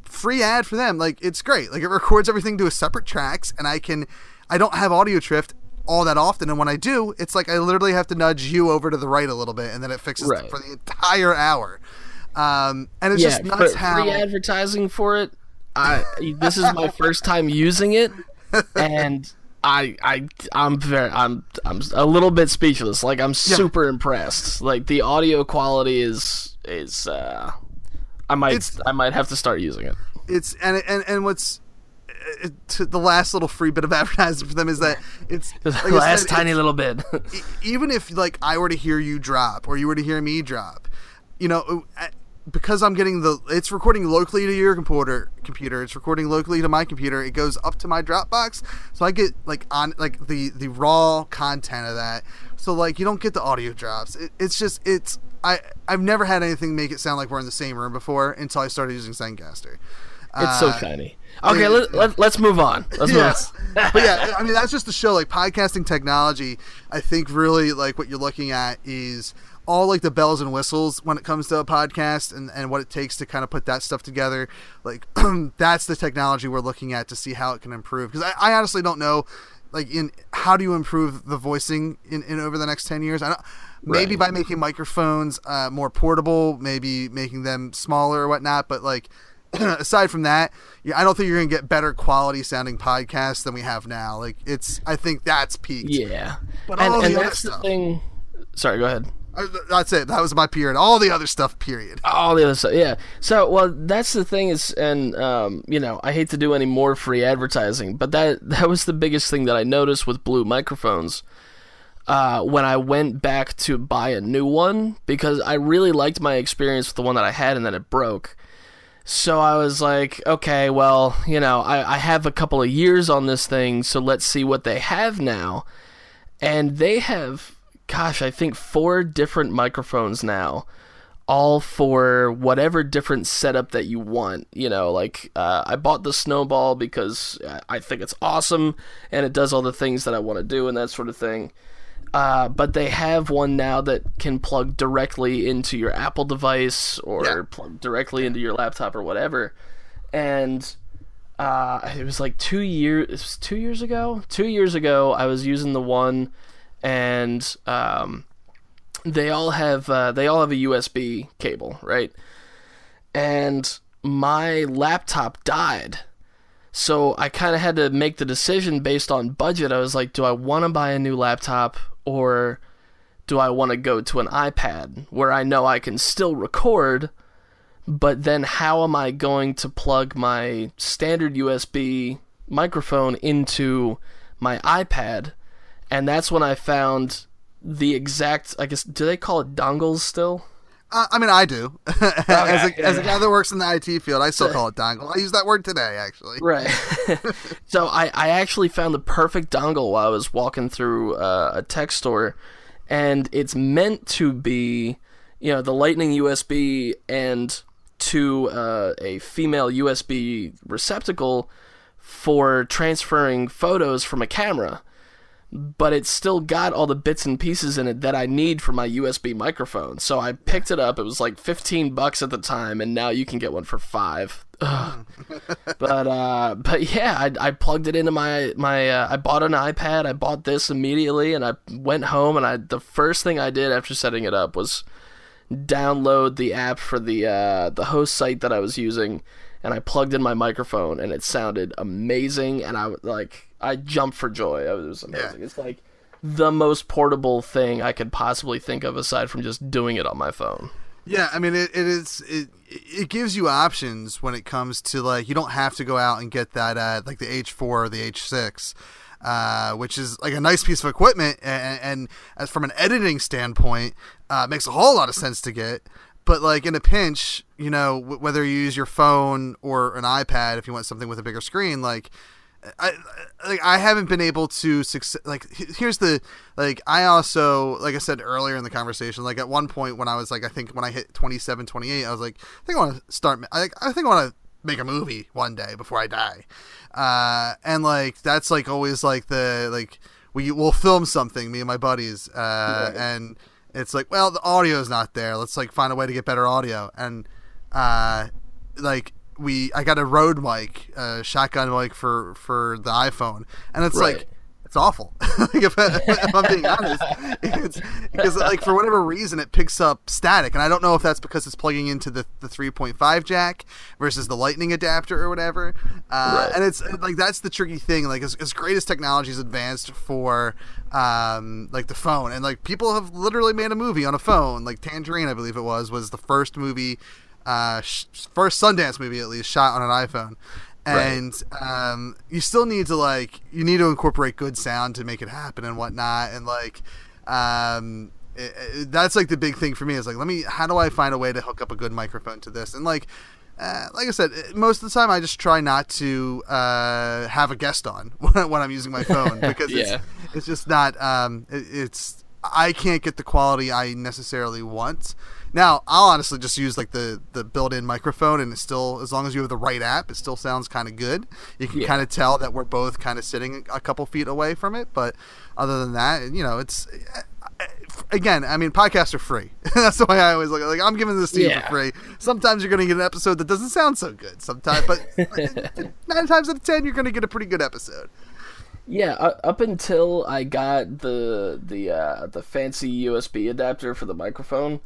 free ad for them. Like it's great. Like it records everything to a separate tracks, and I don't have audio drift all that often. And when I do, it's like, I literally have to nudge you over to the right a little bit, and then it fixes it for the entire hour. And it's just nuts how free advertising for it. This is my first time using it, and I'm a little bit speechless. Like I'm super impressed. Like the audio quality is I might have to start using it. It's and what's the last little free bit of advertising for them is that it's the last tiny little bit. Even if like I were to hear you drop or you were to hear me drop, because I'm getting it's recording locally to your computer, it's recording locally to my computer, it goes up to my Dropbox, so I get like on like the raw content of that, so like you don't get the audio drops. I've never had anything make it sound like we're in the same room before until I started using Zencastr. It's so shiny. Okay, let's move on. Move on. But yeah, I mean that's just to show like podcasting technology. I think really like what you're looking at is all like the bells and whistles when it comes to a podcast and what it takes to kind of put that stuff together. Like that's the technology we're looking at to see how it can improve. Because I honestly don't know, like in how do you improve the voicing in over the next 10 years? Maybe by making microphones more portable, maybe making them smaller or whatnot. But like aside from that, I don't think you're gonna get better quality sounding podcasts than we have now. Like I think that's peaked. Yeah, but all and the other that's stuff. The thing. Sorry, go ahead. That's it. That was my period. All the other stuff, period. All the other stuff, yeah. So, well, that's the thing is, and, I hate to do any more free advertising, but that was the biggest thing that I noticed with Blue microphones when I went back to buy a new one, because I really liked my experience with the one that I had, and then it broke. So I was like, okay, well, I have a couple of years on this thing, so let's see what they have now. And they have... Gosh, I think 4 different microphones now, all for whatever different setup that you want. I bought the Snowball because I think it's awesome, and it does all the things that I want to do and that sort of thing. But they have one now that can plug directly into your Apple device or plug directly into your laptop or whatever. And it was like 2 years. It was 2 years ago. 2 years ago, I was using the one. And they all have a USB cable, right? And my laptop died, so I kind of had to make the decision based on budget. I was like, do I want to buy a new laptop, or do I want to go to an iPad where I know I can still record, but then how am I going to plug my standard USB microphone into my iPad? And that's when I found the exact, I guess, do they call it dongles still? I mean, I do. As a guy that works in the IT field, I still call it dongle. I use that word today, actually. Right. So I actually found the perfect dongle while I was walking through a tech store. And it's meant to be, the Lightning USB and to a female USB receptacle for transferring photos from a camera, but it's still got all the bits and pieces in it that I need for my USB microphone. So I picked it up. It was like $15 at the time, and now you can get one for $5. But yeah, I plugged it into my I bought an iPad. I bought this immediately, and I went home, and the first thing I did after setting it up was download the app for the host site that I was using, and I plugged in my microphone, and it sounded amazing, and I jumped for joy. It was amazing. Yeah. It's like the most portable thing I could possibly think of aside from just doing it on my phone. Yeah, I mean, it gives you options when it comes to, like, you don't have to go out and get that, like, the H4 or the H6, which is, like, a nice piece of equipment, and as from an editing standpoint, makes a whole lot of sense to get. But, like, in a pinch, you know, whether you use your phone or an iPad, if you want something with a bigger screen, like, I haven't been able to here's the, like, I also, like I said earlier in the conversation, like, at one point when I was, like, I think when I hit 27, 28, I was like, I think I want to make a movie one day before I die. And, like, that's, like, always, like, we'll film something, me and my buddies, right. And it's like, well, the audio's not there. Let's, like, find a way to get better audio. And, like, I got a Rode mic, a shotgun mic for the iPhone, and it's right. Like, it's awful. Like, if I'm being honest, it's because, like, for whatever reason it picks up static, and I don't know if that's because it's plugging into the 3.5 jack versus the Lightning adapter or whatever. Right. And it's like, that's the tricky thing. Like, as great as technology is advanced for like the phone, and like people have literally made a movie on a phone. Like Tangerine, I believe it was the first movie. First Sundance movie, at least, shot on an iPhone. And right. You still need to incorporate good sound to make it happen and whatnot. And like, that's like the big thing for me is like, how do I find a way to hook up a good microphone to this? And like I said, most of the time I just try not to have a guest on when I'm using my phone, because yeah. it's just not, I can't get the quality I necessarily want. Now, I'll honestly just use like the built-in microphone, and it still, as long as you have the right app, it still sounds kind of good. You can kind of tell that we're both kind of sitting a couple feet away from it, but other than that, you know, it's, again, I mean, podcasts are free. That's the way I always look at it. Like, I'm giving this to you for free. Sometimes you're going to get an episode that doesn't sound so good. Sometimes, but 9 times out of 10, you're going to get a pretty good episode. Yeah, up until I got the fancy USB adapter for the microphone,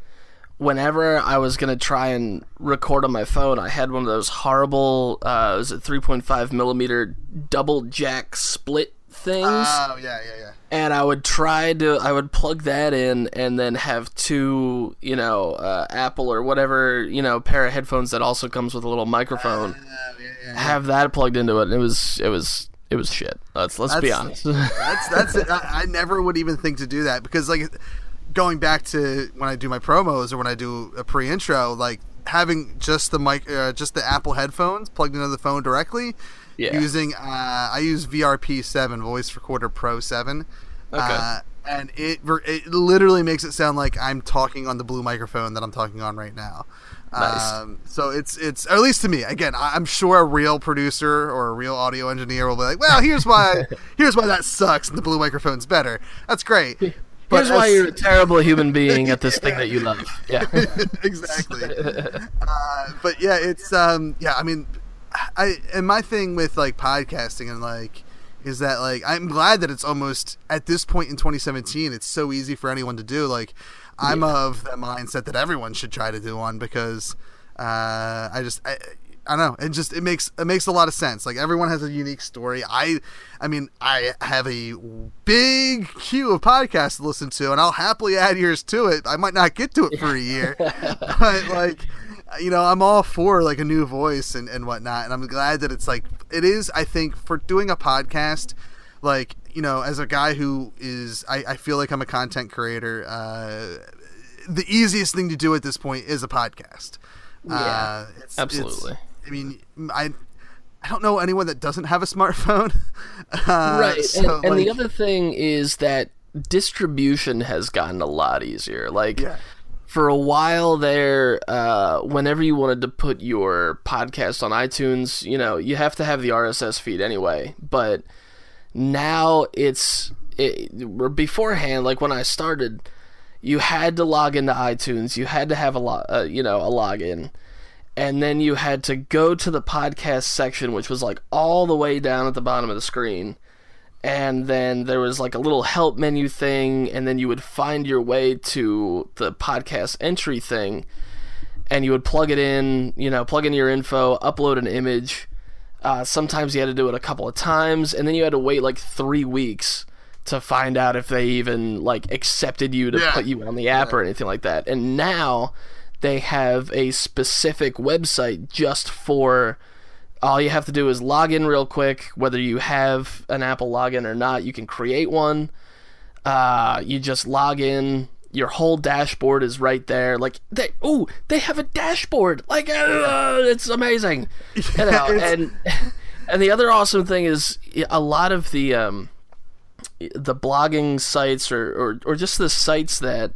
whenever I was going to try and record on my phone, I had one of those horrible, was it 3.5 millimeter double jack split things? Oh, yeah. And I would plug that in and then have two, Apple or whatever, pair of headphones that also comes with a little microphone. Have that plugged into it, and it was shit. Let's be honest. That's it. I never would even think to do that, because like, going back to when I do my promos or when I do a pre-intro, like having just the mic, just the Apple headphones plugged into the phone directly. Yeah. Using I use VRP 7, Voice Recorder Pro 7. Okay. And it literally makes it sound like I'm talking on the blue microphone that I'm talking on right now. Nice. So it's, at least to me, again, I'm sure a real producer or a real audio engineer will be like, well, here's why that sucks and the blue microphone's better. That's great. Here's why you're a terrible human being at this thing that you love. Yeah. Exactly. But yeah, it's I mean, and my thing with like podcasting and like is that like I'm glad that it's almost at this point in 2017 it's so easy for anyone to do. Like, I'm of the mindset that everyone should try to do one, because I don't know. It makes a lot of sense. Like, everyone has a unique story. I mean, I have a big queue of podcasts to listen to, and I'll happily add yours to it. I might not get to it for a year, but like, I'm all for like a new voice and whatnot. And I'm glad that it's like, it is, I think, for doing a podcast, like, as a guy who is, I feel like I'm a content creator, the easiest thing to do at this point is a podcast. Yeah, absolutely. I mean, I don't know anyone that doesn't have a smartphone. Right. So, and the other thing is that distribution has gotten a lot easier. Like, for a while there, whenever you wanted to put your podcast on iTunes, you have to have the RSS feed anyway. But now beforehand, like when I started, you had to log into iTunes. You had to have a login. And then you had to go to the podcast section, which was like all the way down at the bottom of the screen. And then there was like a little help menu thing, and then you would find your way to the podcast entry thing, and you would plug it in, plug in your info, upload an image. Sometimes you had to do it a couple of times, and then you had to wait like 3 weeks to find out if they even like accepted you to put you on the app or anything like that. And now they have a specific website just for... All you have to do is log in real quick, whether you have an Apple login or not. You can create one. You just log in. Your whole dashboard is right there. Like, they have a dashboard. Like, it's amazing. And the other awesome thing is a lot of the blogging sites or just the sites that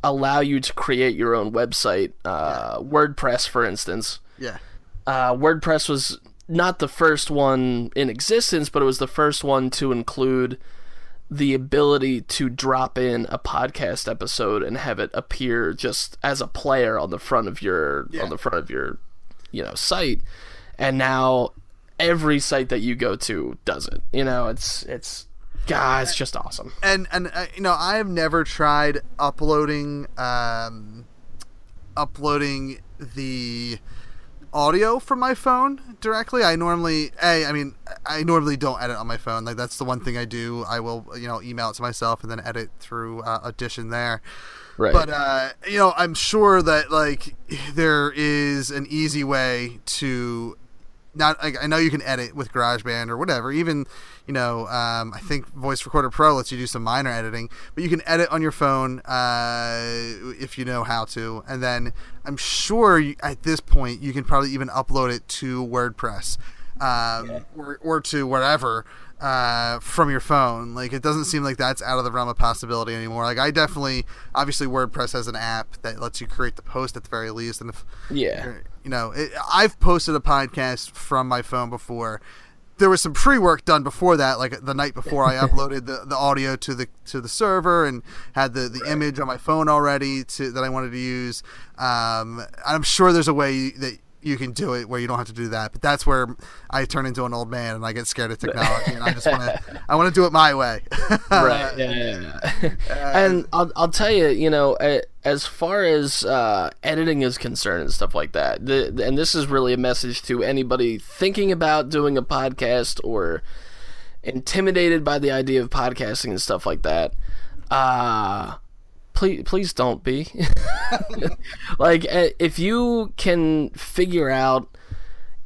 allow you to create your own website. WordPress, for instance. Yeah. WordPress was not the first one in existence, but it was the first one to include the ability to drop in a podcast episode and have it appear just as a player on the front of your site. And now every site that you go to does it. It's just awesome. And I have never tried uploading the audio from my phone directly. I normally don't edit on my phone. Like, that's the one thing I do. I will email it to myself and then edit through Audition there. Right. But I'm sure that like there is an easy way to not. Like, I know you can edit with GarageBand or whatever. Even I think Voice Recorder Pro lets you do some minor editing, but you can edit on your phone if you know how to. And then I'm sure at this point you can probably even upload it to WordPress or to wherever from your phone. Like, it doesn't seem like that's out of the realm of possibility anymore. Like, obviously WordPress has an app that lets you create the post at the very least. And I've posted a podcast from my phone before. There was some pre-work done before that, like the night before I uploaded the audio to the server and had the image on my phone already that I wanted to use. I'm sure there's a way that you can do it where you don't have to do that, but that's where I turn into an old man and I get scared of technology and I just want to do it my way. Right. Yeah. And I'll tell you, as far as editing is concerned and stuff like that, and this is really a message to anybody thinking about doing a podcast or intimidated by the idea of podcasting and stuff like that. Please don't be. Like, if you can figure out,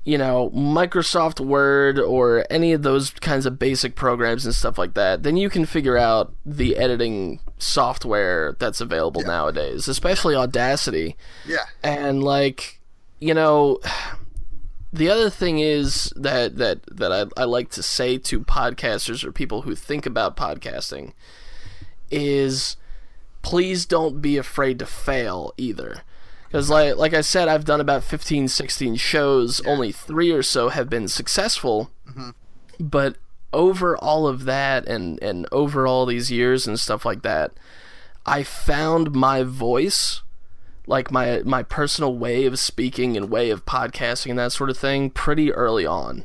Microsoft Word or any of those kinds of basic programs and stuff like that, then you can figure out the editing software that's available nowadays, especially Audacity. Yeah. And the other thing is that I like to say to podcasters or people who think about podcasting is, please don't be afraid to fail either. Because like I said, I've done about 15, 16 shows. Yeah. Only 3 or so have been successful. Mm-hmm. But over all of that and over all these years and stuff like that, I found my voice, like my personal way of speaking and way of podcasting and that sort of thing, pretty early on.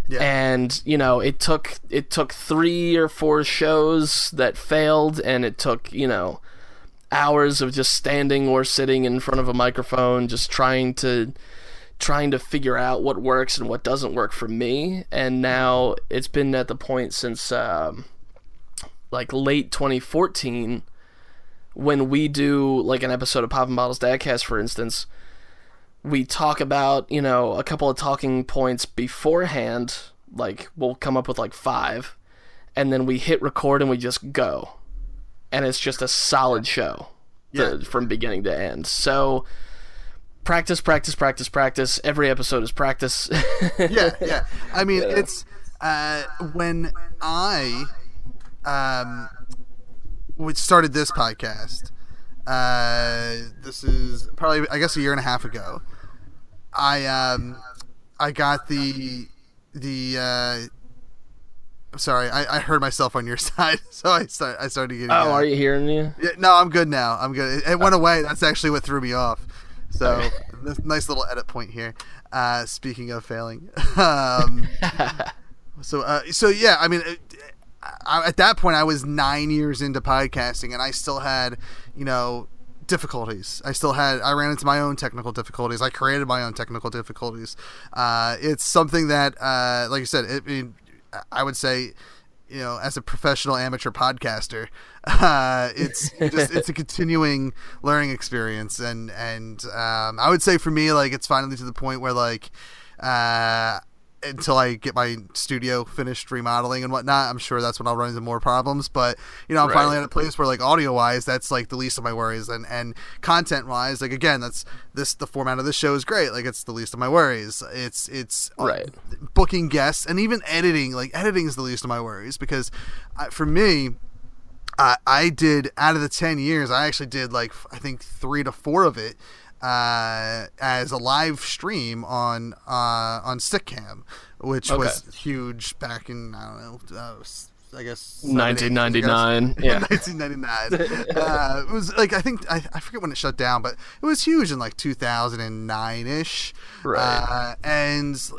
Yeah. And it took 3 or 4 shows that failed, and it took hours of just standing or sitting in front of a microphone, just trying to figure out what works and what doesn't work for me. And now it's been at the point since late 2014, when we do like an episode of Poppin Bottles Dadcast, for instance. We talk about, a couple of talking points beforehand, like we'll come up with like 5, and then we hit record and we just go. And it's just a solid show from beginning to end. So practice. Every episode is practice. Yeah. I mean, it's when I started this podcast, this is probably, I guess, a year and a half ago. I got the I'm sorry, I heard myself on your side, so I started getting. Oh, are you hearing me? Yeah, no, I'm good now. I'm good. It went away. That's actually what threw me off. So, nice little edit point here. Speaking of failing, so yeah, I mean, at that point, I was 9 years into podcasting, and I still had, difficulties. I ran into my own technical difficulties. I created my own technical difficulties. It's something that, like you said, I would say, as a professional amateur podcaster, it's a continuing learning experience, and I would say for me, like, it's finally to the point where, like, until I get my studio finished remodeling and whatnot, I'm sure that's when I'll run into more problems. But I'm finally at a place where, like, audio wise, that's like the least of my worries, and content wise, like, again, the format of this show is great. Like, it's the least of my worries. It's booking guests and even editing. Like, editing is the least of my worries, because for me, I did, out of the 10 years, I actually did, like, I think 3 to 4 of it as a live stream on Stickcam, which was huge back in, I don't know, I guess 1999. Yeah, 1999. It was like, I think I forget when it shut down, but it was huge in like 2009-ish. Right. And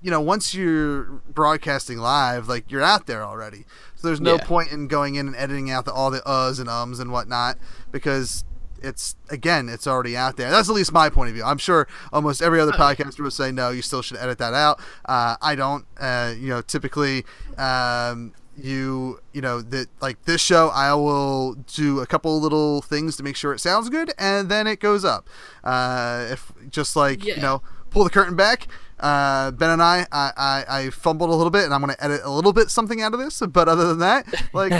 once you're broadcasting live, like, you're out there already. So there's no point in going in and editing out all the uhs and ums and whatnot, because it's already out there. That's at least my point of view. I'm sure almost every other podcaster would say, no, you still should edit that out. I don't. Typically, that, like, this show, I will do a couple little things to make sure it sounds good, and then it goes up. If just like pull the curtain back. Ben and I fumbled a little bit, and I'm going to edit a little bit something out of this. But other than that, like,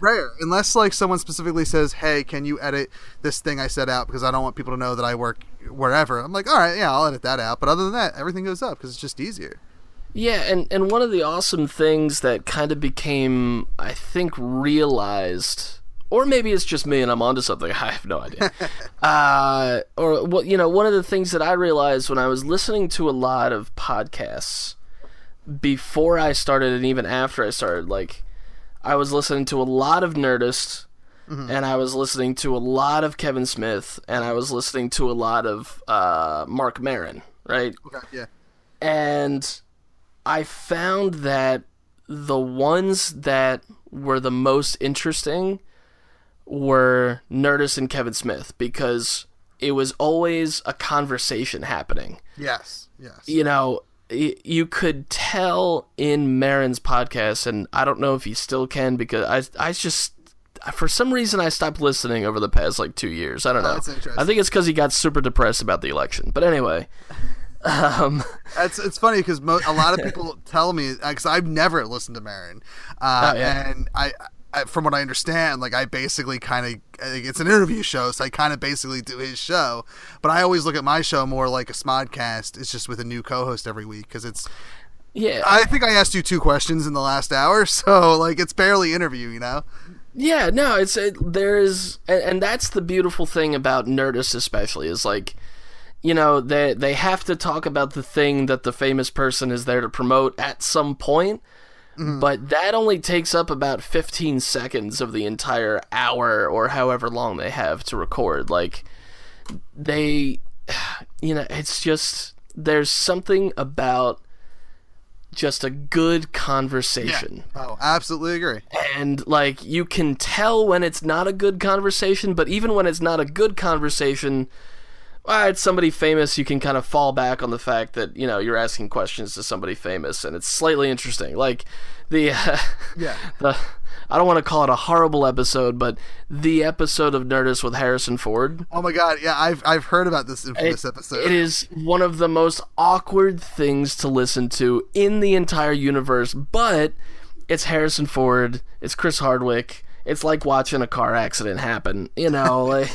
rare. Unless, like, someone specifically says, hey, can you edit this thing I set out, because I don't want people to know that I work wherever. I'm like, all right, yeah, I'll edit that out. But other than that, everything goes up because it's just easier. Yeah, and one of the awesome things that kind of became, I think, realized, or maybe it's just me and I'm onto something, I have no idea. One of the things that I realized when I was listening to a lot of podcasts before I started and even after I started, like, I was listening to a lot of Nerdist, and I was listening to a lot of Kevin Smith, and I was listening to a lot of Mark Maron, right? Okay, yeah. And I found that the ones that were the most interesting were Nerdist and Kevin Smith, because it was always a conversation happening. Yes. You could tell in Maron's podcast, and I don't know if he still can, because I just, for some reason, I stopped listening over the past, like, 2 years. I don't know. That's interesting. I think it's because he got super depressed about the election. But anyway. It's funny because a lot of people tell me, because I've never listened to Maron, and I, from what I understand, like, I basically kind of, it's an interview show, so I kind of basically do his show, but I always look at my show more like a Smodcast. It's just with a new co-host every week, because it's, I think I asked you 2 questions in the last hour, so, like, it's barely interview, Yeah, no, and that's the beautiful thing about Nerdist especially, is, like, they have to talk about the thing that the famous person is there to promote at some point, but that only takes up about 15 seconds of the entire hour or however long they have to record. Like, it's just, there's something about just a good conversation. Yeah. Oh, absolutely agree. And, like, you can tell when it's not a good conversation, but even when it's not a good conversation, it's somebody famous, you can kind of fall back on the fact that, you're asking questions to somebody famous, and it's slightly interesting. Like, I don't want to call it a horrible episode, but the episode of Nerdist with Harrison Ford. Oh my God, yeah, I've heard about this infamous episode. It is one of the most awkward things to listen to in the entire universe, but it's Harrison Ford, it's Chris Hardwick. It's like watching a car accident happen, like.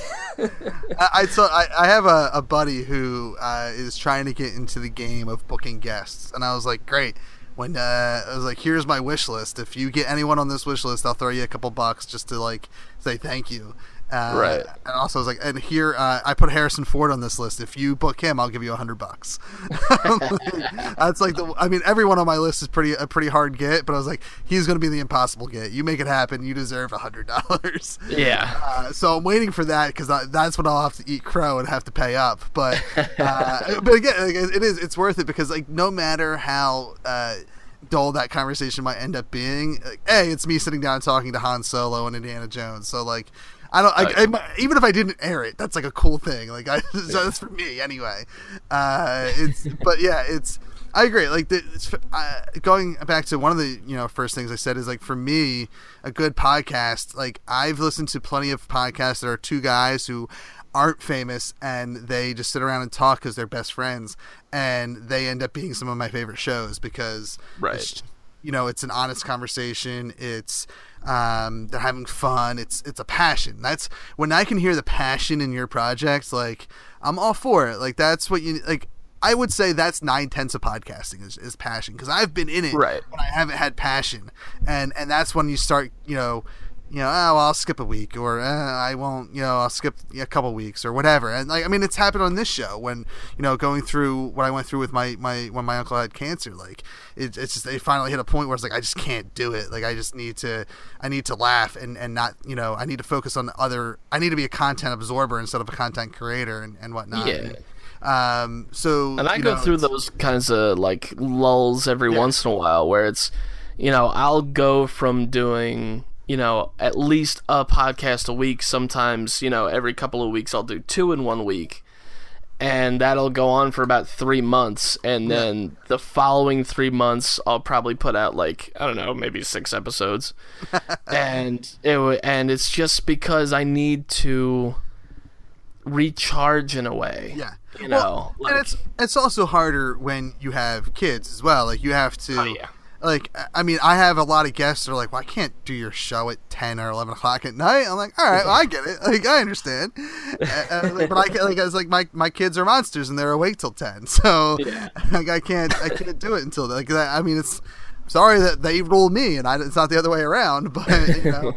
I have a buddy who is trying to get into the game of booking guests, and I was like, great. When I was like, here's my wish list. If you get anyone on this wish list, I'll throw you a couple bucks just to, like, say thank you. Right. And also I was like, and here I put Harrison Ford on this list. If you book him, I'll give you $100. That's like everyone on my list is a pretty hard get, but I was like, he's going to be the impossible get. You make it happen. You deserve $100. Yeah. So I'm waiting for that because that's when I'll have to eat crow and have to pay up. But but again, it's worth it because like no matter how dull that conversation might end up being, like, it's me sitting down talking to Han Solo and Indiana Jones. So like. Even if I didn't air it, that's like a cool thing. Like, so that's for me anyway. I agree. Like, going back to one of the first things I said is like for me, a good podcast. Like, I've listened to plenty of podcasts that are two guys who aren't famous and they just sit around and talk because they're best friends, and they end up being some of my favorite shows because it's an honest conversation. It's they're having fun. It's a passion. That's when I can hear the passion in your projects. Like, I'm all for it. Like, that's what you like. I would say that's 9/10 of podcasting is passion, because I've been in it when I haven't had passion, and that's when you start I'll skip a week, or I won't, I'll skip a couple weeks or whatever. And like, I mean, it's happened on this show when, going through what I went through with my when my uncle had cancer, like it's just, they finally hit a point where it's like, I just can't do it. Like, I need to laugh and not, I need to focus on I need to be a content absorber instead of a content creator and whatnot. Yeah. And I go through those kinds of like lulls every once in a while where it's, I'll go from doing, at least a podcast a week. Sometimes, every couple of weeks I'll do 2 in 1 week. And that'll go on for about 3 months. And then the following 3 months, I'll probably put out like, I don't know, maybe 6 episodes. and it's just because I need to recharge in a way. Yeah. Like, and it's also harder when you have kids as well. Like, you have to... Oh, yeah. Like, I mean, I have a lot of guests that are like, well, I can't do your show at 10 or 11 o'clock at night. I'm like, all right, well, I get it. Like, I understand. But I was like, my kids are monsters and they're awake till 10. So, like, I can't do it until, like, that. I mean, it's, sorry that they rule me and it's not the other way around, but, and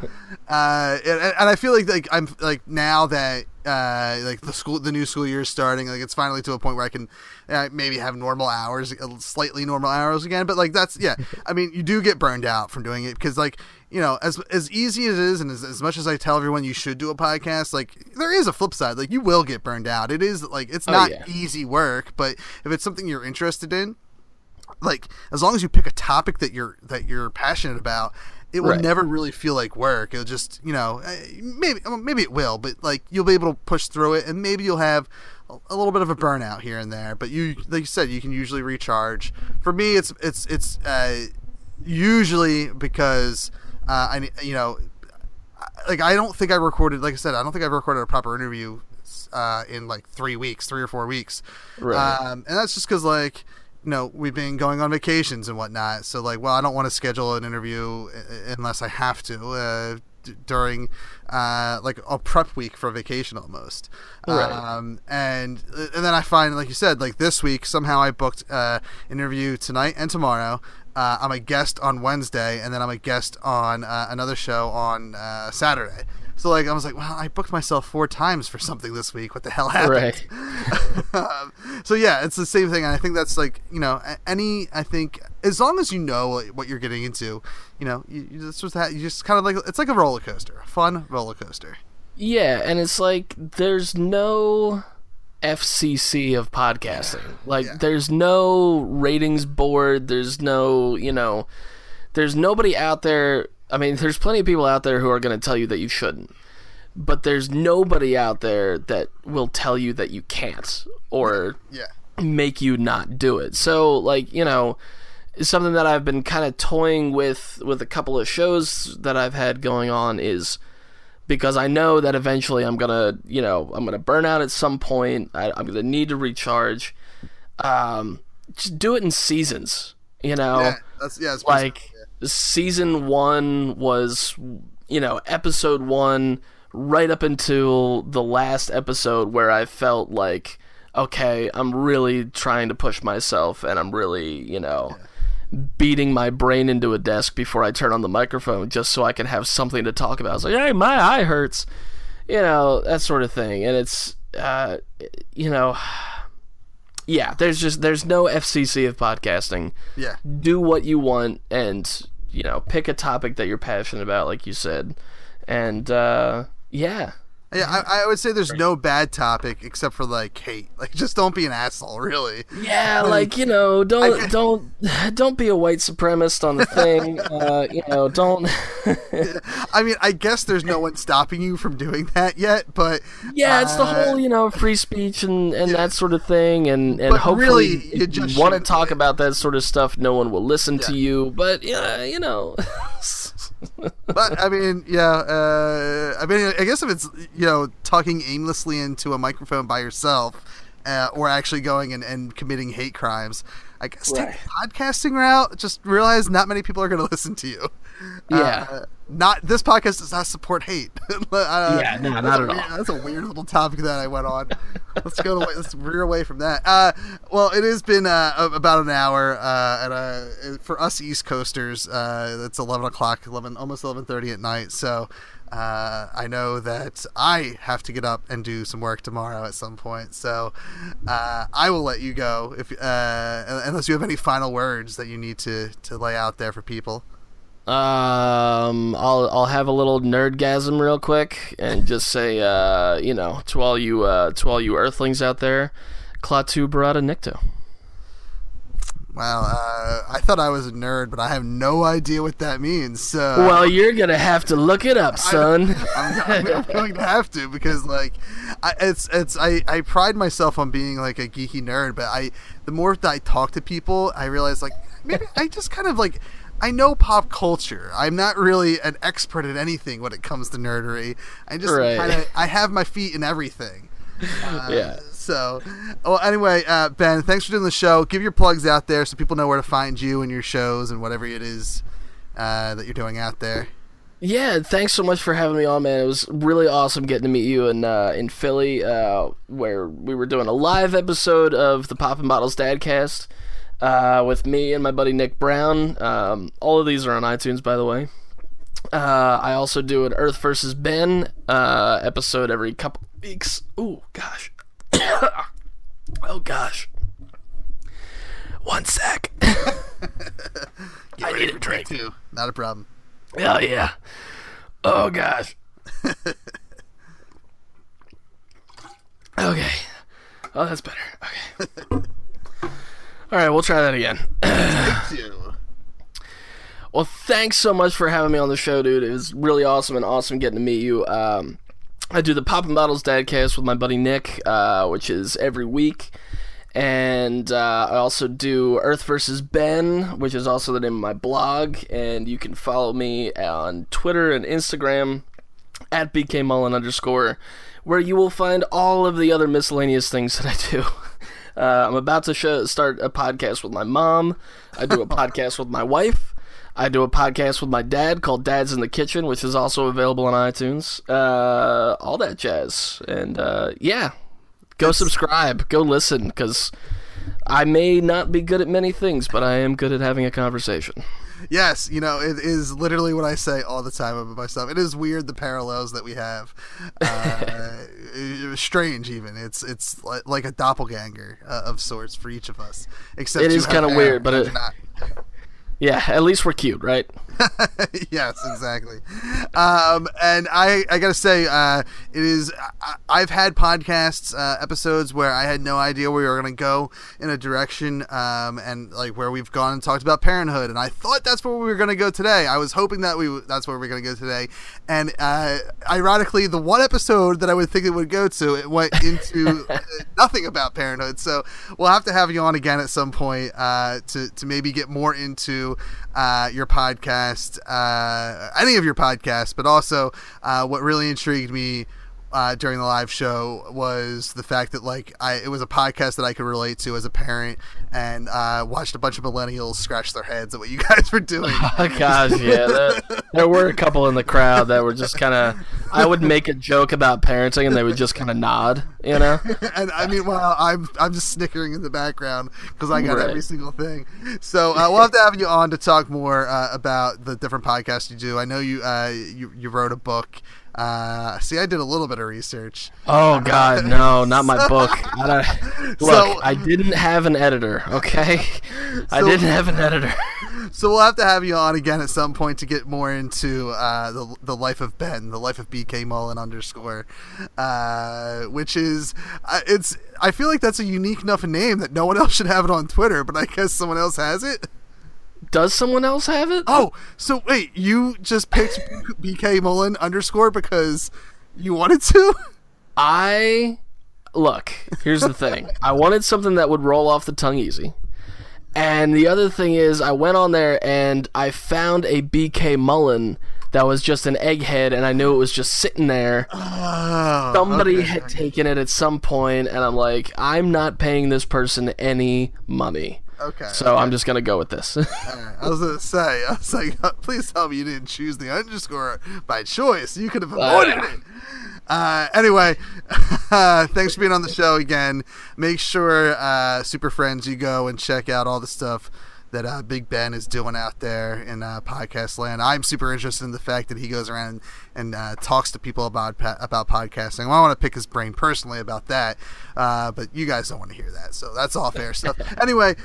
I feel like I'm, like, now that, like the new school year is starting, like, it's finally to a point where I can maybe have normal hours, slightly normal hours again. But like, that's, I mean, you do get burned out from doing it because, like, as easy as it is, and as much as I tell everyone you should do a podcast, like, there is a flip side. Like, you will get burned out. It is like, it's not easy work, but if it's something you're interested in, like, as long as you pick a topic that you're passionate about, it will never really feel like work. It'll just, maybe it will, but like, you'll be able to push through it, and maybe you'll have a little bit of a burnout here and there. But like you said, you can usually recharge. For me, it's usually because like, I don't think I recorded. Like I said, I don't think I've recorded a proper interview in like 3 or 4 weeks. Right. And that's just because, like, we've been going on vacations and whatnot. So, like, well, I don't want to schedule an interview unless I have to during like a prep week for a vacation almost. Right. And then I find, like you said, like this week, somehow I booked an interview tonight and tomorrow. I'm a guest on Wednesday, and then I'm a guest on another show on Saturday. So, like, I was like, well, I booked myself 4 times for something this week. What the hell happened? Right. So, yeah, it's the same thing. And I think that's, like, I think as long as you know what you're getting into, you just kind of, like, it's like a roller coaster, a fun roller coaster. Yeah, and it's like, there's no FCC of podcasting. Like, there's no ratings board. There's no, there's nobody out there. I mean, there's plenty of people out there who are going to tell you that you shouldn't, but there's nobody out there that will tell you that you can't or make you not do it. So, like, it's something that I've been kind of toying with a couple of shows that I've had going on, is because I know that eventually I'm going to burn out at some point. I'm going to need to recharge. Just do it in seasons, Yeah, it's like... Season 1 was, episode 1 right up until the last episode where I felt like, okay, I'm really trying to push myself and I'm really, beating my brain into a desk before I turn on the microphone just so I can have something to talk about. I was like, hey, my eye hurts. that sort of thing. And it's, yeah, there's no FCC of podcasting. Yeah. Do what you want and, pick a topic that you're passionate about, like you said. And, yeah. Yeah, I would say there's no bad topic except for like hate. Like, just don't be an asshole, really. Yeah, don't be a white supremacist on the thing. Don't. I mean, I guess there's no one stopping you from doing that yet, but yeah, it's the whole free speech and that sort of thing, and hopefully, really, if you want to talk about that sort of stuff, no one will listen to you. But But I mean, I guess if it's talking aimlessly into a microphone by yourself, or actually going and committing hate crimes, I guess take the podcasting route. Just realize not many people are going to listen to you. Yeah. This podcast does not support hate. Not at all. That's a weird little topic that I went on. Let's veer away from that. Well, it has been about an hour, and for us East Coasters, it's 11 o'clock, almost 11:30 at night. So I know that I have to get up and do some work tomorrow at some point. So I will let you go unless you have any final words that you need to lay out there for people. I'll have a little nerdgasm real quick and just say, to all you Earthlings out there, Klaatu Barada Nikto. Wow, I thought I was a nerd, but I have no idea what that means. So, well, you're gonna have to look it up, son. I'm going to have to, because I pride myself on being like a geeky nerd, but the more that I talk to people, I realize maybe I just kind of I know pop culture. I'm not really an expert at anything when it comes to nerdery. I just I have my feet in everything. Yeah. So, well, anyway, Ben, thanks for doing the show. Give your plugs out there so people know where to find you and your shows and whatever it is that you're doing out there. Yeah, thanks so much for having me on, man. It was really awesome getting to meet you in Philly, where we were doing a live episode of the Poppin Bottles Dadcast with me and my buddy Nick Brown. All of these are on iTunes, by the way. I also do an Earth vs. Ben episode every couple weeks. Ooh, gosh. Oh, gosh. One sec. I need a drink. Too. Not a problem. Oh, yeah. Oh, gosh. Okay. Oh, that's better. Okay. All right, we'll try that again. Thank you. Well, thanks so much for having me on the show, dude. It was really awesome getting to meet you. I do the Poppin Bottles Dadcast with my buddy Nick, which is every week. And I also do Earth vs. Ben, which is also the name of my blog. And you can follow me on Twitter and Instagram at BK Mullen_, where you will find all of the other miscellaneous things that I do. I'm about to start a podcast with my mom. I do a podcast with my wife. I do a podcast with my dad called Dad's in the Kitchen, which is also available on iTunes. All that jazz. And, go subscribe. Go listen, because I may not be good at many things, but I am good at having a conversation. Yes, it is literally what I say all the time about myself. It is weird, the parallels that we have. Strange, even. It's like a doppelganger of sorts for each of us. Except it is kind of weird, but not. Yeah, at least we're cute, right? Yes, exactly. And I gotta say, I've had podcasts, episodes where I had no idea where we were gonna go in a direction, and where we've gone and talked about parenthood, and I thought that's where we were gonna go today. I was hoping that that's where we were gonna go today, and ironically, the one episode that I would think it would go to, it went into nothing about parenthood. So we'll have to have you on again at some point to maybe get more into your podcast, any of your podcasts, but also what really intrigued me during the live show was the fact that it was a podcast that I could relate to as a parent, and watched a bunch of millennials scratch their heads at what you guys were doing. Oh gosh, yeah, there were a couple in the crowd that were just kind of, I would make a joke about parenting, and they would just kind of nod, you know. And I mean, well, I'm just snickering in the background because I got every single thing. So we'll have to have you on to talk more about the different podcasts you do. I know you wrote a book. See, I did a little bit of research. Oh God, no, not my book. I didn't have an editor. Okay, I didn't have an editor. So we'll have to have you on again at some point to get more into the life of Ben, the life of BK Mullen _ which is I feel like that's a unique enough name that no one else should have it on Twitter, but I guess someone else has it. Does someone else have it? Oh, so wait, you just picked BK Mullen _ because you wanted to? Look, here's the thing. I wanted something that would roll off the tongue easy. And the other thing is, I went on there and I found a BK Mullen that was just an egghead, and I knew it was just sitting there. Oh, Somebody had taken it at some point, and I'm like, I'm not paying this person any money. Okay. So I'm just going to go with this. Right. I was going to say, like, please tell me you didn't choose the _ by choice. You could have avoided it. Anyway, thanks for being on the show again. Make sure, Super Friends, you go and check out all the stuff that Big Ben is doing out there in podcast land. I'm super interested in the fact that he goes around and talks to people about podcasting. Well, I want to pick his brain personally about that, but you guys don't want to hear that, so that's all fair stuff. Anyway,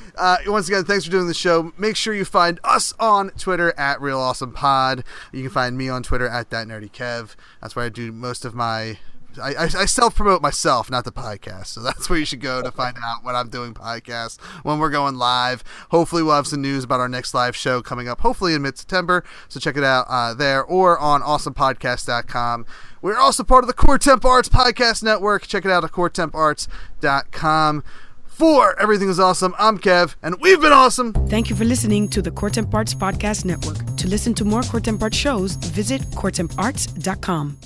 once again, thanks for doing the show. Make sure you find us on Twitter at RealAwesomePod. You can find me on Twitter at ThatNerdyKev. That's where I do most of my... I self-promote myself, not the podcast. So that's where you should go to find out when I'm doing podcasts, when we're going live. Hopefully we'll have some news about our next live show coming up, hopefully in mid-September. So check it out there or on awesomepodcast.com. We're also part of the Core Temp Arts Podcast Network. Check it out at coretemparts.com. For Everything is Awesome, I'm Kev, and we've been awesome. Thank you for listening to the Core Temp Arts Podcast Network. To listen to more Core Temp Arts shows, visit coretemparts.com.